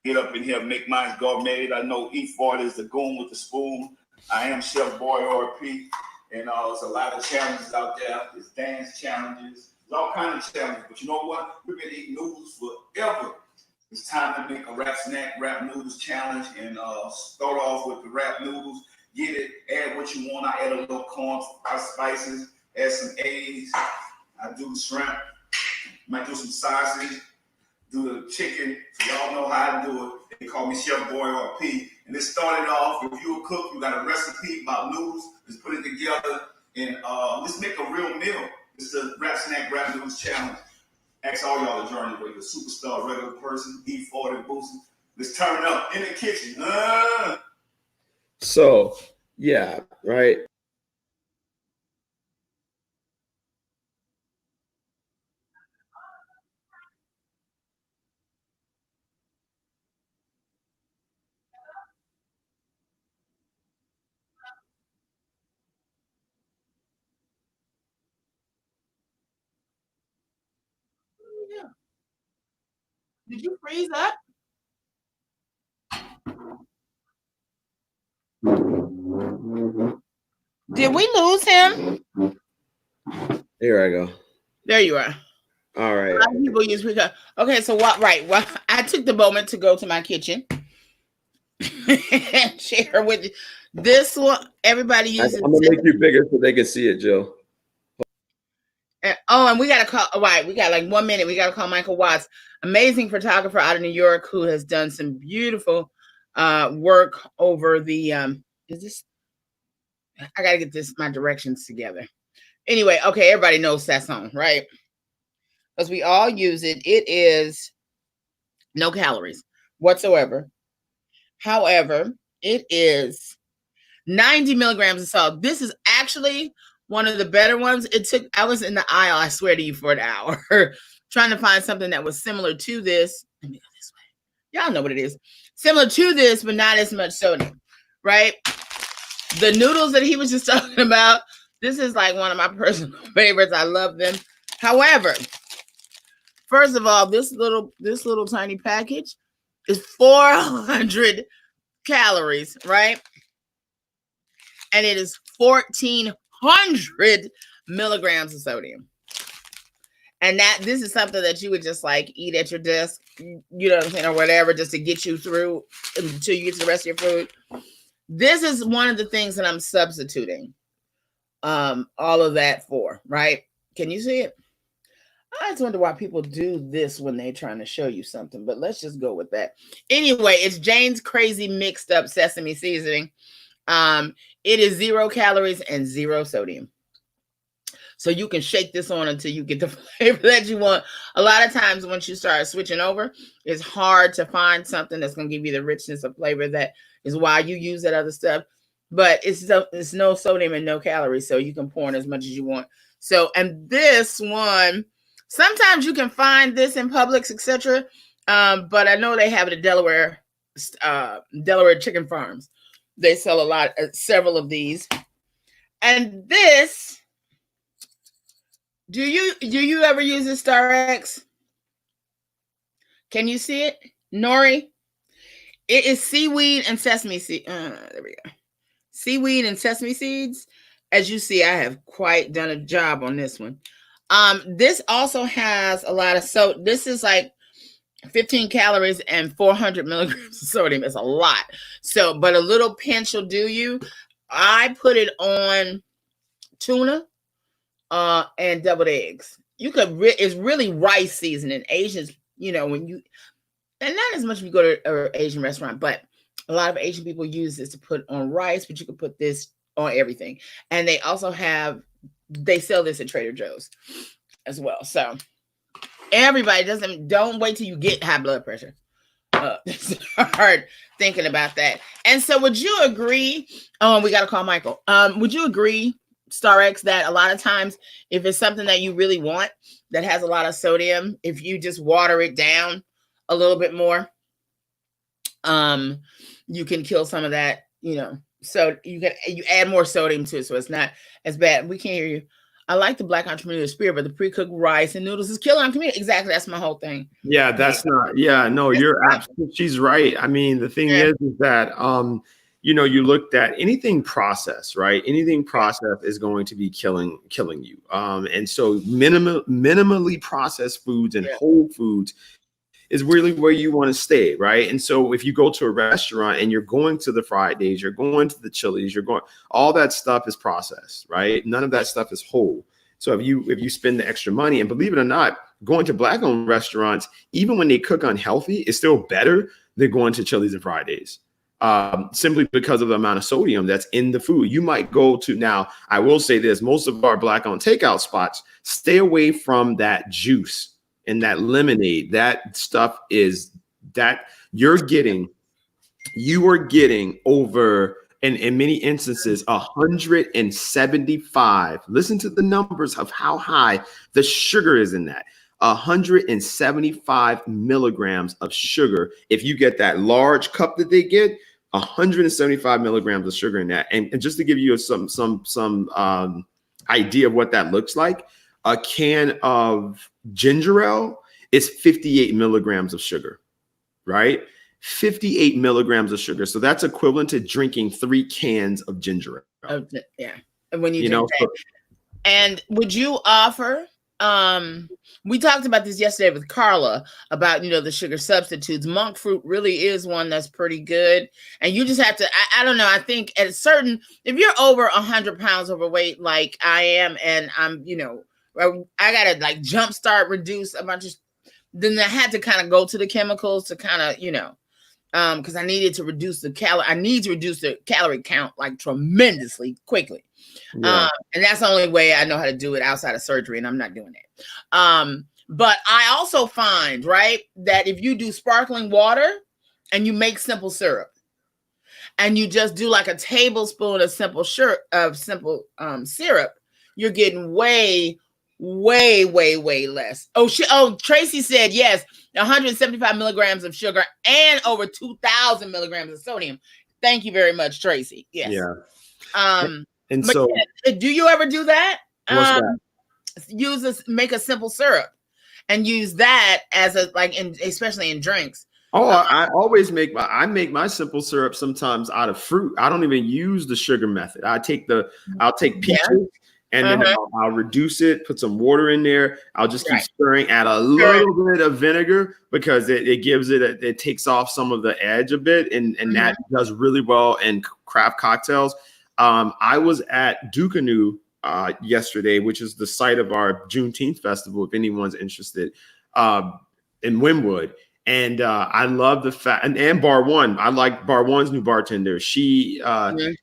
[SPEAKER 6] get up in here, make mine gourmet. I know eat for it is the goon with the spoon. I am Chef Boy RP. And there's a lot of challenges out there. There's dance challenges. There's all kinds of challenges. But you know what? We've been eating noodles forever. It's time to make a wrap snack, wrap noodles challenge, and start off with the wrap noodles. Get it, add what you want. I add a little corn, spices, add some eggs. I do the shrimp, might do some sausage. do the chicken. So y'all know how to do it. They call me Chef Boy or P. And it started off, if you're a cook, you got a recipe about noodles, just put it together and let's make a real meal. It's the Rap Snack Rap Noodles Challenge. Ask all y'all to join it, whether you're a superstar, regular person, E40, boosting. Let's turn up in the kitchen.
[SPEAKER 2] So, yeah, right.
[SPEAKER 3] Yeah. Did you freeze up? Did we lose him?
[SPEAKER 2] Here I go.
[SPEAKER 3] There you are.
[SPEAKER 2] All right.
[SPEAKER 3] A lot of people use freeze up. Okay, so what? Right. Well, I took the moment to go to my kitchen and share with you. This one. Everybody uses.
[SPEAKER 2] I'm gonna make you bigger so they can see it, Joe.
[SPEAKER 3] And we gotta call. Right, we got like 1 minute. We gotta call Mychal Watts, amazing photographer out of New York, who has done some beautiful work over the. Is this? I gotta get my directions together. Anyway, okay, everybody knows that song, right? Because we all use it. It is no calories whatsoever. However, it is 90 milligrams of salt. This is actually one of the better ones. I was in the aisle, I swear to you, for an hour trying to find something that was similar to this. Let me go this way. Y'all know what it is. Similar to this, but not as much sodium, right? The noodles that he was just talking about, this is like one of my personal favorites. I love them. However, first of all, this little tiny package is 400 calories, right? And it is 1,400 milligrams of sodium. And this is something that you would just like eat at your desk, you know what I'm saying, or whatever, just to get you through until you get to the rest of your food. This is one of the things that I'm substituting all of that for, right? Can you see it? I just wonder why people do this when they're trying to show you something, but let's just go with that. Anyway, it's Jane's Crazy Mixed Up Sesame Seasoning. It is 0 calories and 0 sodium. So you can shake this on until you get the flavor that you want. A lot of times once you start switching over, it's hard to find something that's going to give you the richness of flavor. That is why you use that other stuff. But it's no sodium and no calories, so you can pour in as much as you want. So, and this one, sometimes you can find this in Publix, etc. But I know they have it at Delaware Chicken Farms. They sell several of these. And this, do you ever use this Star X? Can you see it, Nori? It is seaweed and sesame seed. There we go. Seaweed and sesame seeds. As you see, I have quite done a job on this one. This also has a lot of this is like 15 calories and 400 milligrams of sodium. It's a lot. So, but a little pinch will do you. I put it on tuna and deviled eggs. It's really rice seasoning. Asians, and not as much if you go to an Asian restaurant, but a lot of Asian people use this to put on rice, but you can put this on everything. And they also they sell this at Trader Joe's as well. So everybody don't wait till you get high blood pressure. Start thinking about that. And so would you agree? We got to call Mychal. Would you agree, Star X, that a lot of times if it's something that you really want that has a lot of sodium, if you just water it down a little bit more, you can kill some of that, so you add more sodium to it, so it's not as bad. We can't hear you. I like the Black entrepreneur spirit, but the pre-cooked rice and noodles is killing our community. Exactly, that's my whole thing.
[SPEAKER 2] Yeah, that's not. Yeah, no, you're absolutely. She's right. I mean, the thing is that you looked at anything processed, right? Anything processed is going to be killing you. And so minimally processed foods and whole foods is really where you want to stay, right? And so if you go to a restaurant and you're going to the Fridays, you're going to the Chili's, all that stuff is processed, right? None of that stuff is whole. So if you spend the extra money, and believe it or not, going to Black-owned restaurants, even when they cook unhealthy, is still better than going to Chili's and Fridays. Simply because of the amount of sodium that's in the food. You might go to, now, I will say this, most of our Black-owned takeout spots, stay away from that juice and that lemonade. That stuff is that you are getting over, in many instances, 175. Listen to the numbers of how high the sugar is in that. 175 milligrams of sugar. If you get that large cup that they get, 175 milligrams of sugar in that. And just to give you some idea of what that looks like, a can of ginger ale is 58 milligrams of sugar, right? 58 milligrams of sugar. So that's equivalent to drinking 3 cans of ginger ale.
[SPEAKER 3] Yeah. And when you drink that. And would you offer, we talked about this yesterday with Carla about, the sugar substitutes. Monk fruit really is one that's pretty good. And you just have to, I don't know, I think at a certain, if you're over 100 pounds overweight, like I am, and I'm, I got to like jumpstart, reduce a bunch of, then I had to kind of go to the chemicals to kind of, because I needed to reduce the calorie count like tremendously quickly.
[SPEAKER 2] Yeah.
[SPEAKER 3] And that's the only way I know how to do it outside of surgery, and I'm not doing it. But I also find, right, that if you do sparkling water and you make simple syrup and you just do like a tablespoon of simple syrup, you're getting way less. Oh, Tracy said yes, 175 milligrams of sugar and over 2,000 milligrams of sodium. Thank you very much, Tracy. Yes.
[SPEAKER 2] Yeah.
[SPEAKER 3] And so, do you ever do that?
[SPEAKER 2] What's
[SPEAKER 3] that? Make a simple syrup and use that as especially in drinks.
[SPEAKER 2] Oh, I always make my simple syrup sometimes out of fruit. I don't even use the sugar method. I'll take peaches and then I'll reduce it, put some water in there. I'll just keep stirring, add a little bit of vinegar because it gives it takes off some of the edge a bit, and that does really well in craft cocktails. I was at Dukanoo yesterday, which is the site of our Juneteenth festival, if anyone's interested, in Wynwood. And I love the fact, and Bar One, I like Bar One's new bartender. She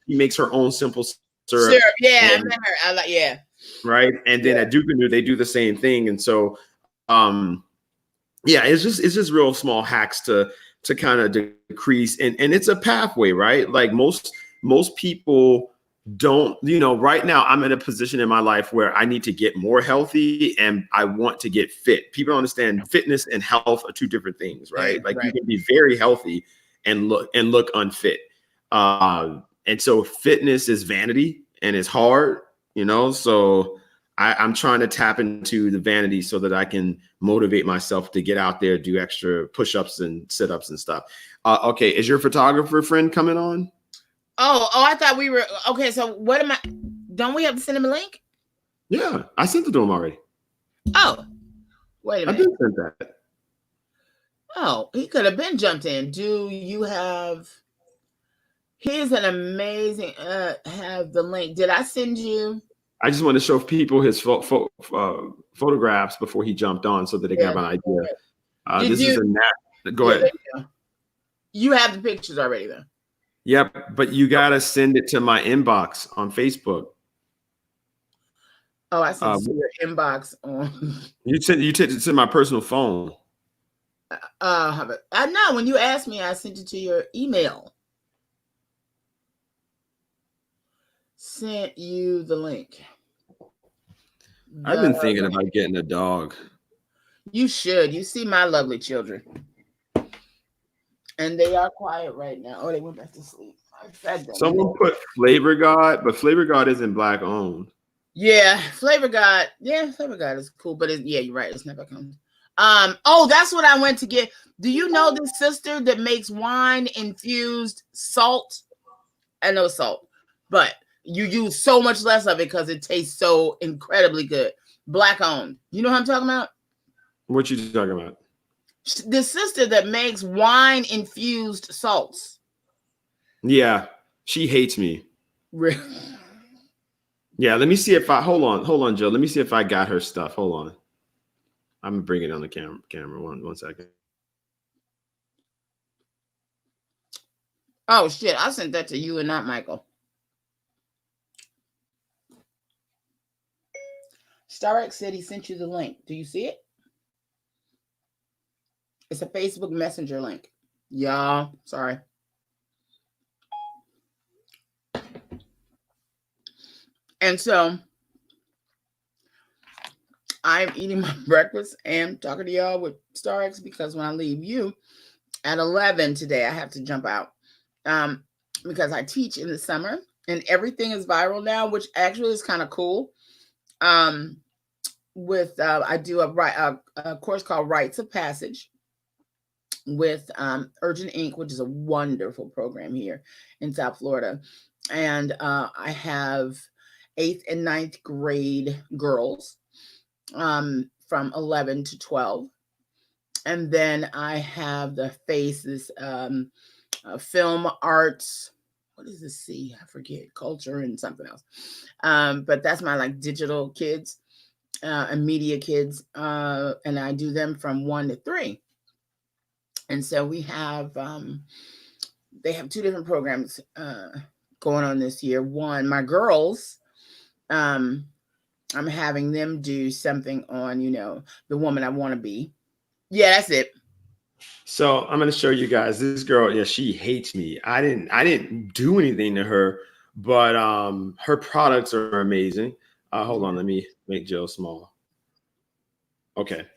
[SPEAKER 2] makes her own simple syrup.
[SPEAKER 3] Yeah, and, I like, yeah.
[SPEAKER 2] Right. And then at Dukanoo, they do the same thing. And so, it's just real small hacks to kind of decrease. And it's a pathway, right? Like most people don't, right now I'm in a position in my life where I need to get more healthy and I want to get fit. People don't understand fitness and health are two different things, right? You can be very healthy and look unfit. And so fitness is vanity and it's hard, so I'm trying to tap into the vanity so that I can motivate myself to get out there, do extra push-ups and sit-ups and stuff. Okay. Is your photographer friend coming on?
[SPEAKER 3] Oh, I thought we were okay. So don't we have to send him a link?
[SPEAKER 2] Yeah, I sent it to him already.
[SPEAKER 3] Oh, wait a minute.
[SPEAKER 2] I did send that.
[SPEAKER 3] Oh, he could have been jumped in. Do you have? Here's an amazing. Have the link? Did I send you?
[SPEAKER 2] I just want to show people his photographs before he jumped on, so that they can have an idea. This is a nat. Go ahead.
[SPEAKER 3] You have the pictures already, though.
[SPEAKER 2] Yep, but you gotta send it to my inbox on Facebook.
[SPEAKER 3] Oh, I sent it to your inbox on.
[SPEAKER 2] You sent it to my personal phone.
[SPEAKER 3] I know when you asked me, I sent it to your email. Sent you the link.
[SPEAKER 2] I've been thinking about getting a dog.
[SPEAKER 3] You should. You see my lovely children. And they are quiet right now. Oh, they went back to sleep. I fed them.
[SPEAKER 2] Someone put Flavor God, but Flavor God isn't Black owned.
[SPEAKER 3] Yeah, Flavor God. Yeah, Flavor God is cool, but you're right. It's never come. Oh, that's what I went to get. Do you know this sister that makes wine infused salt? I know salt, but you use so much less of it because it tastes so incredibly good. Black owned. You know what I'm talking about?
[SPEAKER 2] What you talking about?
[SPEAKER 3] The sister that makes wine infused salts.
[SPEAKER 2] Yeah, she hates me.
[SPEAKER 3] Really?
[SPEAKER 2] Yeah, let me see if I hold on, Joe. Let me see if I got her stuff. Hold on. I'm gonna bring it on the camera. One second.
[SPEAKER 3] Oh shit! I sent that to you and not Michael. Starx said he sent you the link. Do you see it? It's a Facebook Messenger link. Y'all, sorry. And so I'm eating my breakfast and talking to y'all with Starx because when I leave you at 11 today, I have to jump out because I teach in the summer and everything is viral now, which actually is kind of cool. I do a course called Rites of Passage with Urgent Inc., which is a wonderful program here in South Florida. And I have 8th and 9th grade girls from 11 to 12. And then I have the faces, film arts. What does this see? I forget. Culture and something else. But that's my like digital kids and media kids. And I do them from 1 to 3. And so we have, they have 2 different programs going on this year. One, my girls, I'm having them do something on, the woman I want to be. Yeah, that's it.
[SPEAKER 2] So I'm going to show you guys this girl. Yeah, she hates me. I didn't do anything to her, but her products are amazing. Hold on, let me make Jill small. Okay.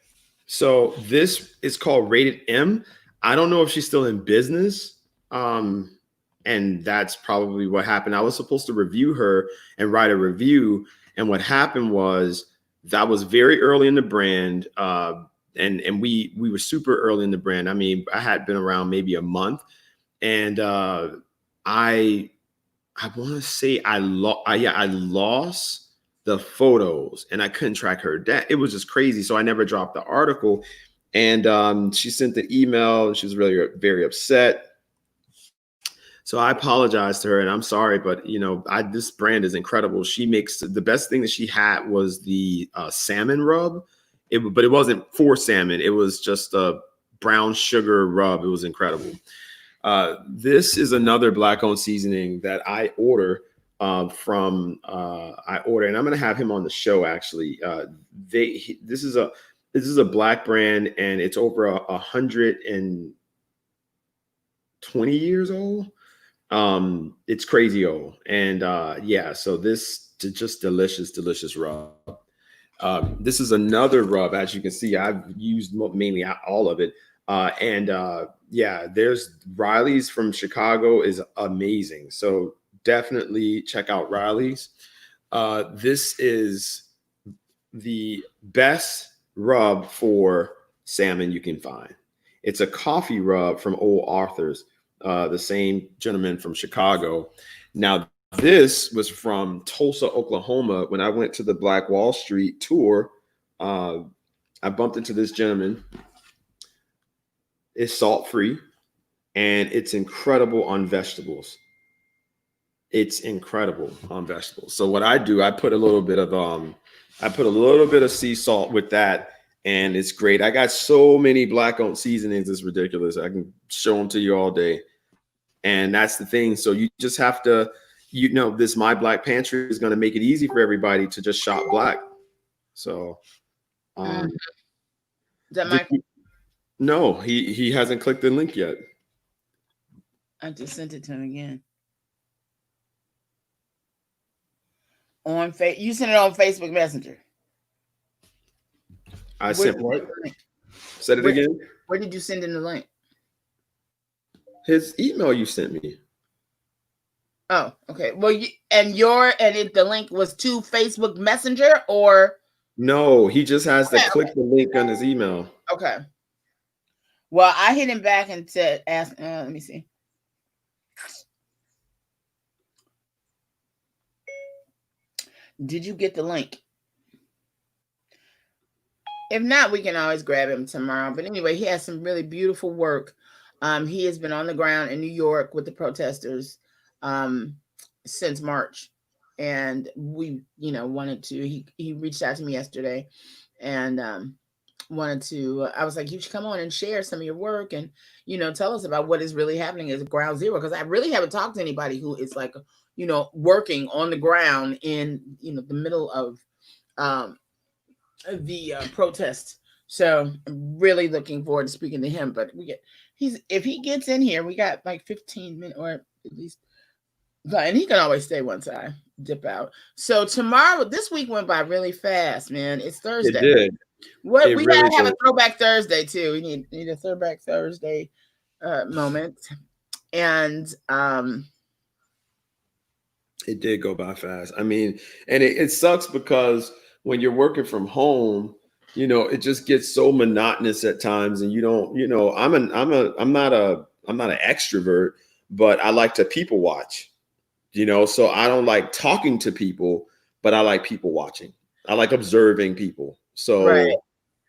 [SPEAKER 2] So this is called Rated M. I don't know if she's still in business. And that's probably what happened. I was supposed to review her and write a review. And what happened was that was very early in the brand. And we were super early in the brand. I mean, I had been around maybe a month. And I want to say I lost the photos and I couldn't track her. It was just crazy. So I never dropped the article. And she sent the email. She was really very upset. So I apologized to her and I'm sorry, but this brand is incredible. She makes the best thing that she had was the salmon rub. But it wasn't for salmon. It was just a brown sugar rub. It was incredible. This is another Black-owned seasoning that I order and I'm going to have him on the show. Actually, this is a Black brand and it's over 120 years old. It's crazy old. And so this is just delicious rub. This is another rub. As you can see, I've used mainly all of it. There's Riley's from Chicago is amazing. So definitely check out Riley's. This is the best rub for salmon you can find. It's a coffee rub from Old Arthur's, the same gentleman from Chicago. Now, this was from Tulsa, Oklahoma. When I went to the Black Wall Street tour, I bumped into this gentleman. It's salt-free, and it's incredible on vegetables. So what I do, I put a little bit of sea salt with that, and it's great. I got so many Black-owned seasonings. It's ridiculous. I can show them to you all day. And that's the thing. So you just have to, this My Black Pantry is going to make it easy for everybody to just shop Black. So,
[SPEAKER 3] Is that Michael?
[SPEAKER 2] No, he hasn't clicked the link yet.
[SPEAKER 3] I just sent it to him again. You sent it on Facebook Messenger.
[SPEAKER 2] I sent what? Said it again.
[SPEAKER 3] Where did you send in the link?
[SPEAKER 2] His email you sent me.
[SPEAKER 3] Oh, okay. Well, the link was to Facebook Messenger or?
[SPEAKER 2] No, he just has to click the link on his email.
[SPEAKER 3] Okay. Well, I hit him back and said, let me see. Did you get the link? If not, we can always grab him tomorrow. But anyway, he has some really beautiful work. He has been on the ground in New York with the protesters since March. And we, wanted to, he reached out to me yesterday and wanted to. I was like, you should come on and share some of your work, and tell us about what is really happening at Ground Zero, because I really haven't talked to anybody who is like, working on the ground in the middle of the protest. So I'm really looking forward to speaking to him. But if he gets in here, we got like 15 minutes or at least, and he can always stay once I dip out. So tomorrow, this week went by really fast, man. It's Thursday.
[SPEAKER 2] It did.
[SPEAKER 3] What
[SPEAKER 2] It
[SPEAKER 3] we
[SPEAKER 2] really
[SPEAKER 3] gotta have
[SPEAKER 2] did.
[SPEAKER 3] a throwback Thursday too. We need a throwback Thursday moment. And
[SPEAKER 2] It did go by fast. I mean, and it sucks because when you're working from home, it just gets so monotonous at times, and you don't, I'm not an extrovert, but I like to people watch, so I don't like talking to people, but I like people watching. I like observing people. So,
[SPEAKER 3] right.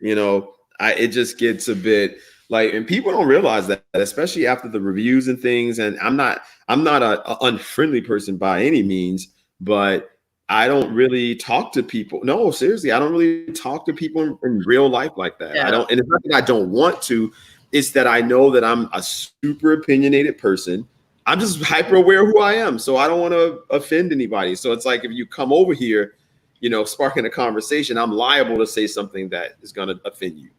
[SPEAKER 2] It just gets a bit like, and people don't realize that, especially after the reviews and things. And I'm not a unfriendly person by any means, but I don't really talk to people. No, seriously, I don't really talk to people in real life like that.
[SPEAKER 3] Yeah.
[SPEAKER 2] I don't, and it's not that I don't want to. It's that I know that I'm a super opinionated person. I'm just hyper aware of who I am, so I don't want to offend anybody. So it's like if you come over here, sparking a conversation, I'm liable to say something that is going to offend you.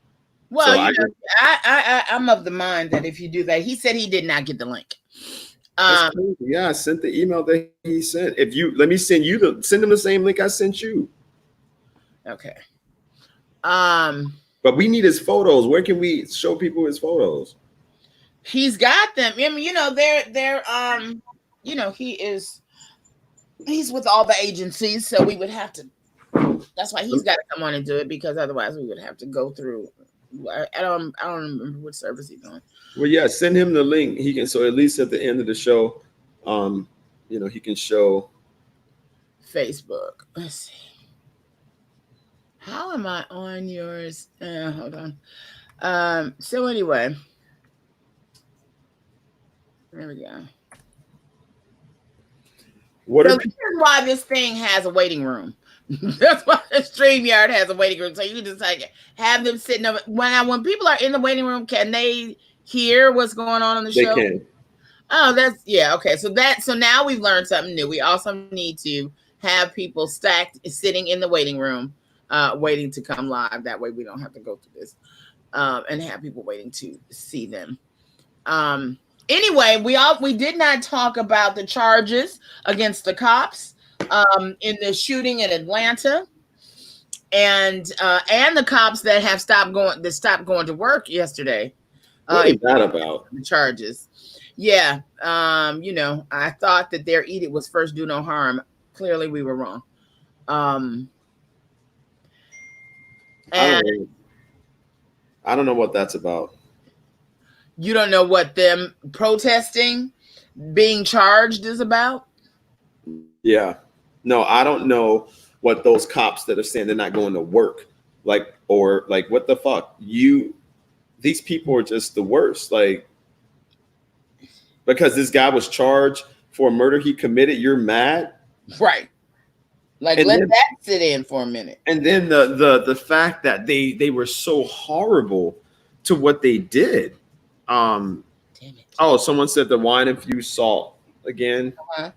[SPEAKER 3] Well,
[SPEAKER 2] So
[SPEAKER 3] I'm of the mind that if you do that, he said he did not get the link.
[SPEAKER 2] That's crazy. Yeah, I sent the email that he sent. If you let me send him the same link I sent you.
[SPEAKER 3] Okay.
[SPEAKER 2] But we need his photos. Where can we show people his photos?
[SPEAKER 3] He's got them. I mean, they're he's with all the agencies, so we would have to. That's why he's got to come on and do it, because otherwise we would have to go through. I don't remember what service he's on.
[SPEAKER 2] Well, yeah, send him the link. He can, so at least at the end of the show, he can show
[SPEAKER 3] Facebook. Let's see. How am I on yours? Hold on. So anyway, there we go. So this is why this thing has a waiting room. That's why the StreamYard has a waiting room. So you just like have them sitting over. When people are in the waiting room, can they hear what's going on the show?
[SPEAKER 2] They can.
[SPEAKER 3] Oh, okay. So now we've learned something new. We also need to have people stacked sitting in the waiting room, waiting to come live. That way we don't have to go through this, and have people waiting to see them. Anyway, we did not talk about the charges against the cops in the shooting in Atlanta, and the cops that have stopped going to work yesterday.
[SPEAKER 2] What is that about?
[SPEAKER 3] The charges. Yeah. I thought that their edict was first do no harm. Clearly we were wrong. And
[SPEAKER 2] I don't know what that's about.
[SPEAKER 3] You don't know what them protesting, being charged is about?
[SPEAKER 2] Yeah. No, I don't know what those cops that are saying they're not going to work, or what the fuck? These people are just the worst. Like, because this guy was charged for a murder he committed, you're mad?
[SPEAKER 3] Right. Like, let that sit in for a minute.
[SPEAKER 2] And then the fact that they were so horrible to what they did. Damn it. Oh, someone said the wine infused salt again.
[SPEAKER 3] Uh-huh.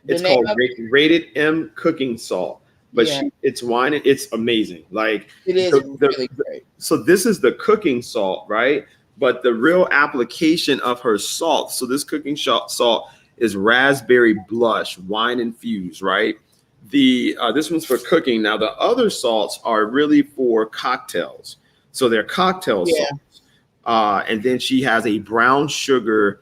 [SPEAKER 2] It's called rated M cooking salt, but it's wine. It's amazing. Like,
[SPEAKER 3] it is really great.
[SPEAKER 2] So this is the cooking salt, right? But the real application of her salt. So this cooking salt is raspberry blush, wine infused, right? This one's for cooking. Now the other salts are really for cocktails. So they're cocktail salts. And then she has a brown sugar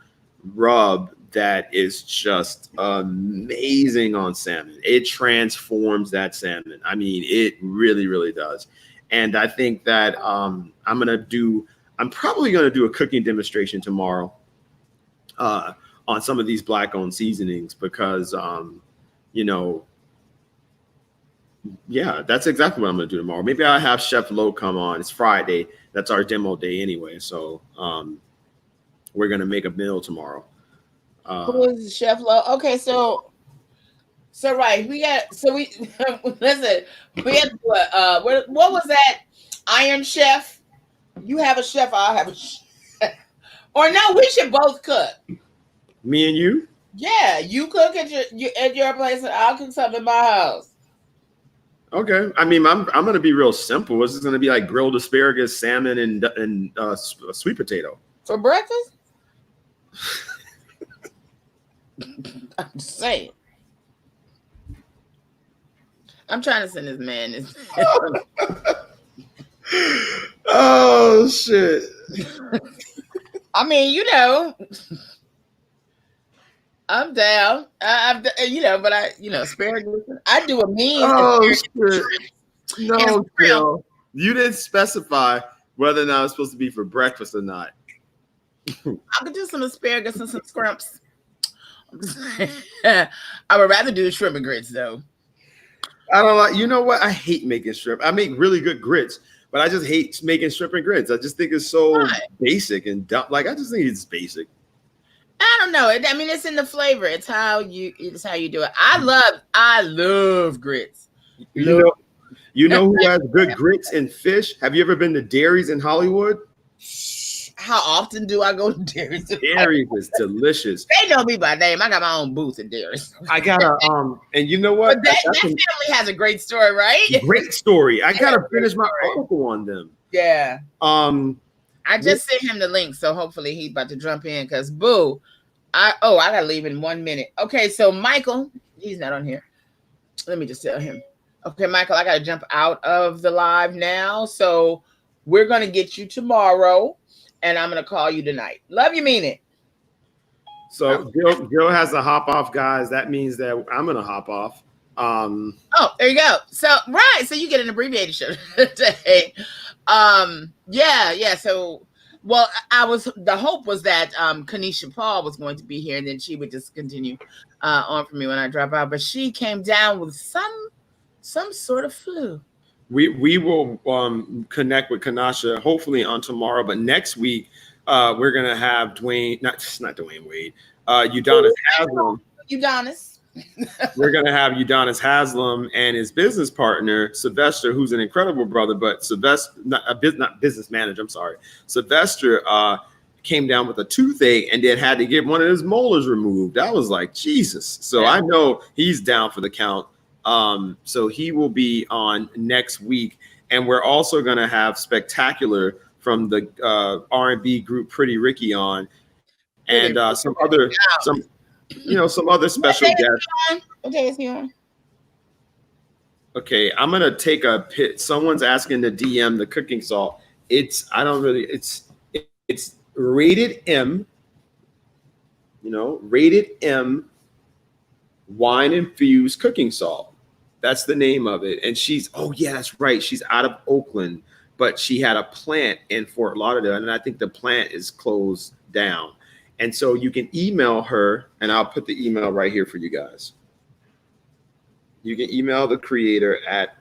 [SPEAKER 2] rub that is just amazing on salmon. It transforms that salmon. I mean, it really, really does. And I think that I'm probably going to do a cooking demonstration tomorrow on some of these Black-owned seasonings because, that's exactly what I'm going to do tomorrow. Maybe I'll have Chef Lo come on. It's Friday. That's our demo day anyway. So we're going to make a meal tomorrow.
[SPEAKER 3] Who is Chef Lo? Okay, so So right, we listen. We had what was that? Iron Chef. You have a chef. I'll have a chef. Or no, we should both cook.
[SPEAKER 2] Me and you?
[SPEAKER 3] Yeah, you cook at your place, and I'll cook something in my house.
[SPEAKER 2] Okay. I mean, I'm gonna be real simple. It's just gonna be like grilled asparagus, salmon, and sweet potato
[SPEAKER 3] for breakfast. I'm just saying. I'm trying to send this man this.
[SPEAKER 2] Oh shit!
[SPEAKER 3] I mean, I'm down. I'm but asparagus. I do a mean.
[SPEAKER 2] Oh shit! No, Jill. You didn't specify whether or not it's supposed to be for breakfast or not.
[SPEAKER 3] I could do some asparagus and some scrimps. I would rather do the shrimp and grits though.
[SPEAKER 2] I don't like. You know what? I hate making shrimp. I make really good grits, but I just hate making shrimp and grits. I just think it's so basic and dumb. Like I just think it's basic.
[SPEAKER 3] I don't know. I mean, it's in the flavor. It's how you do it. I love grits.
[SPEAKER 2] You know who has good grits and fish? Have you ever been to Dairies in Hollywood?
[SPEAKER 3] How often do I go to Dairies?
[SPEAKER 2] Dairies is delicious.
[SPEAKER 3] They know me by name. I got my own booth at Dairies.
[SPEAKER 2] I gotta and you know what?
[SPEAKER 3] But that family has a great story, right?
[SPEAKER 2] Great story. I gotta finish my article on them.
[SPEAKER 3] Yeah. I just sent him the link, so hopefully he's about to jump in because boo. I gotta leave in 1 minute. Okay, so Mychal, he's not on here. Let me just tell him. Okay, Mychal, I gotta jump out of the live now. So we're gonna get you tomorrow, and I'm gonna call you tonight. Love you, mean it.
[SPEAKER 2] So Jill has to hop off, guys. That means that I'm gonna hop off.
[SPEAKER 3] Oh, there you go. So so you get an abbreviated show today. Yeah. So the hope was that Kanisha Paul was going to be here, and then she would just continue on for me when I drop out. But she came down with some sort of flu.
[SPEAKER 2] We will connect with Kanasha hopefully on tomorrow, but next week we're gonna have Dwayne, not Dwayne Wade, Udonis Haslam.
[SPEAKER 3] Udonis.
[SPEAKER 2] We're gonna have Udonis Haslam and his business partner Sylvester, who's an incredible brother, but Sylvester, not business manager. I'm sorry, Sylvester came down with a toothache and then had to get one of his molars removed. I was like, Jesus. So I know he's down for the count. So he will be on next week, and we're also going to have Spectacular from the R&B group Pretty Ricky on, and some other special guests.
[SPEAKER 3] What day is he on?
[SPEAKER 2] Okay, I'm gonna take a pit. Someone's asking to DM the cooking salt. It's rated M. Rated M wine infused cooking salt. That's the name of it. And that's right. She's out of Oakland, but she had a plant in Fort Lauderdale, and I think the plant is closed down. And so you can email her, and I'll put the email right here for you guys. You can email the creator at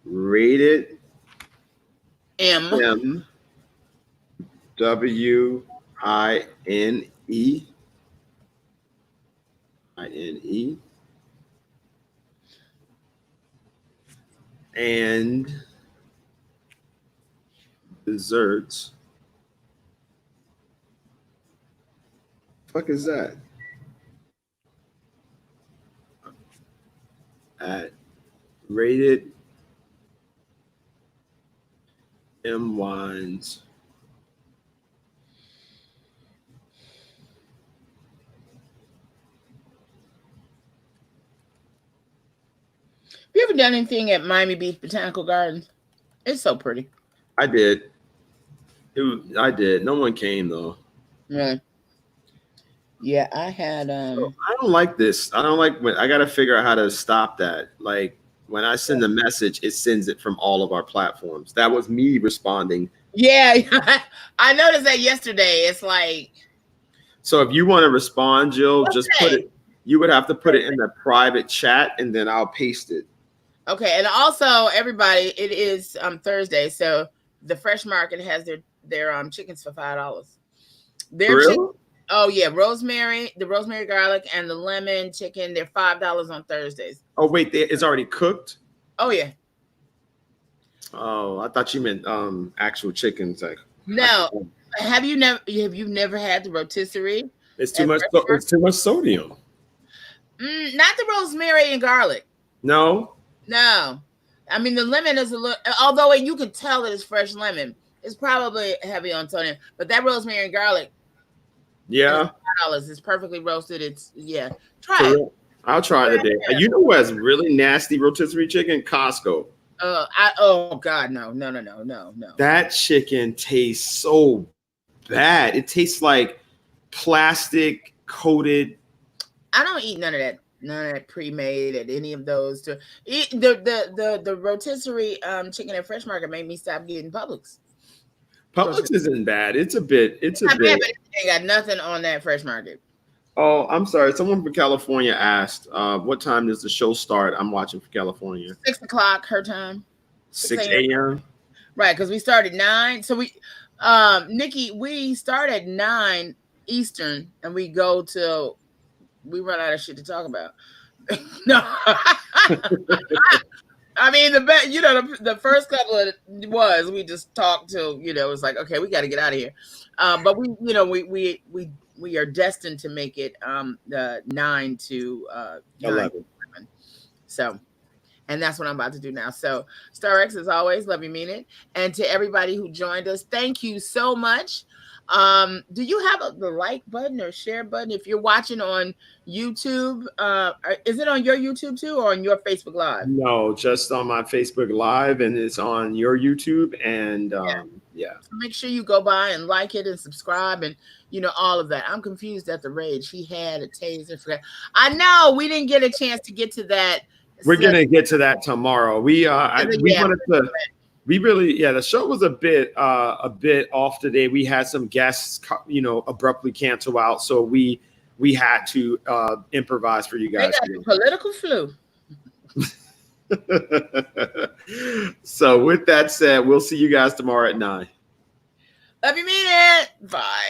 [SPEAKER 2] rated M WINE and desserts. Fuck is that? At rated M wines.
[SPEAKER 3] Have you ever done anything at Miami Beach Botanical Gardens? It's so pretty.
[SPEAKER 2] I did. I did. No one came though.
[SPEAKER 3] Really? Yeah, I had.
[SPEAKER 2] I don't like this. I don't like when I got to figure out how to stop that. Like when I send a message, it sends it from all of our platforms. That was me responding.
[SPEAKER 3] Yeah, I noticed that yesterday. It's like.
[SPEAKER 2] So if you want to respond, Jill, just put it. You would have to put it in the private chat, and then I'll paste it.
[SPEAKER 3] Okay, and also everybody, it is Thursday, so the Fresh Market has their chickens for $5.
[SPEAKER 2] Really?
[SPEAKER 3] Oh yeah, the rosemary garlic and the lemon chicken. They're $5 on Thursdays.
[SPEAKER 2] Oh wait, it's already cooked.
[SPEAKER 3] Oh yeah.
[SPEAKER 2] Oh, I thought you meant actual chickens. Like
[SPEAKER 3] No, have you never had the rotisserie?
[SPEAKER 2] it's too much. It's too much sodium.
[SPEAKER 3] Not the rosemary and garlic.
[SPEAKER 2] No.
[SPEAKER 3] No, I mean the lemon is a little. Although you can tell that it's fresh lemon, it's probably heavy on sodium. But that rosemary and garlic,
[SPEAKER 2] yeah,
[SPEAKER 3] $5. It's perfectly roasted. It's try it.
[SPEAKER 2] I'll try it today. You know what has really nasty rotisserie chicken? Costco.
[SPEAKER 3] Oh God, no.
[SPEAKER 2] That chicken tastes so bad. It tastes like plastic coated.
[SPEAKER 3] I don't eat none of that pre-made at any of those. The rotisserie chicken at Fresh Market made me stop getting Publix.
[SPEAKER 2] Publix isn't bad. It's a bit.
[SPEAKER 3] Bad, but it ain't got nothing on that Fresh Market.
[SPEAKER 2] Oh, I'm sorry. Someone from California asked, what time does the show start? I'm watching from California.
[SPEAKER 3] 6 o'clock her time.
[SPEAKER 2] 6 a.m.
[SPEAKER 3] Right, because we start at 9. So we, Nikki, we start at 9 Eastern and we go till we run out of shit to talk about. No. I mean, the first couple of we just talked till, it's like, okay, we got to get out of here. But we are destined to make it 9 to 11. So, and that's what I'm about to do now. So, Star X, as always, love you, mean it. And to everybody who joined us, thank you so much. Do you have the like button or share button if you're watching on YouTube? Is it on your YouTube too, or on your Facebook Live?
[SPEAKER 2] No, just on my Facebook Live, and it's on your YouTube. And yeah.
[SPEAKER 3] So make sure you go by and like it and subscribe, and all of that. I'm confused at the rage. He had a taser. I know we didn't get a chance to get to that.
[SPEAKER 2] We're gonna get to that tomorrow. We wanted to. We really, the show was a bit off today. We had some guests, abruptly cancel out, so we had to improvise for you guys.
[SPEAKER 3] They got political flu.
[SPEAKER 2] So with that said, we'll see you guys tomorrow at 9.
[SPEAKER 3] Love you, mean it. Bye.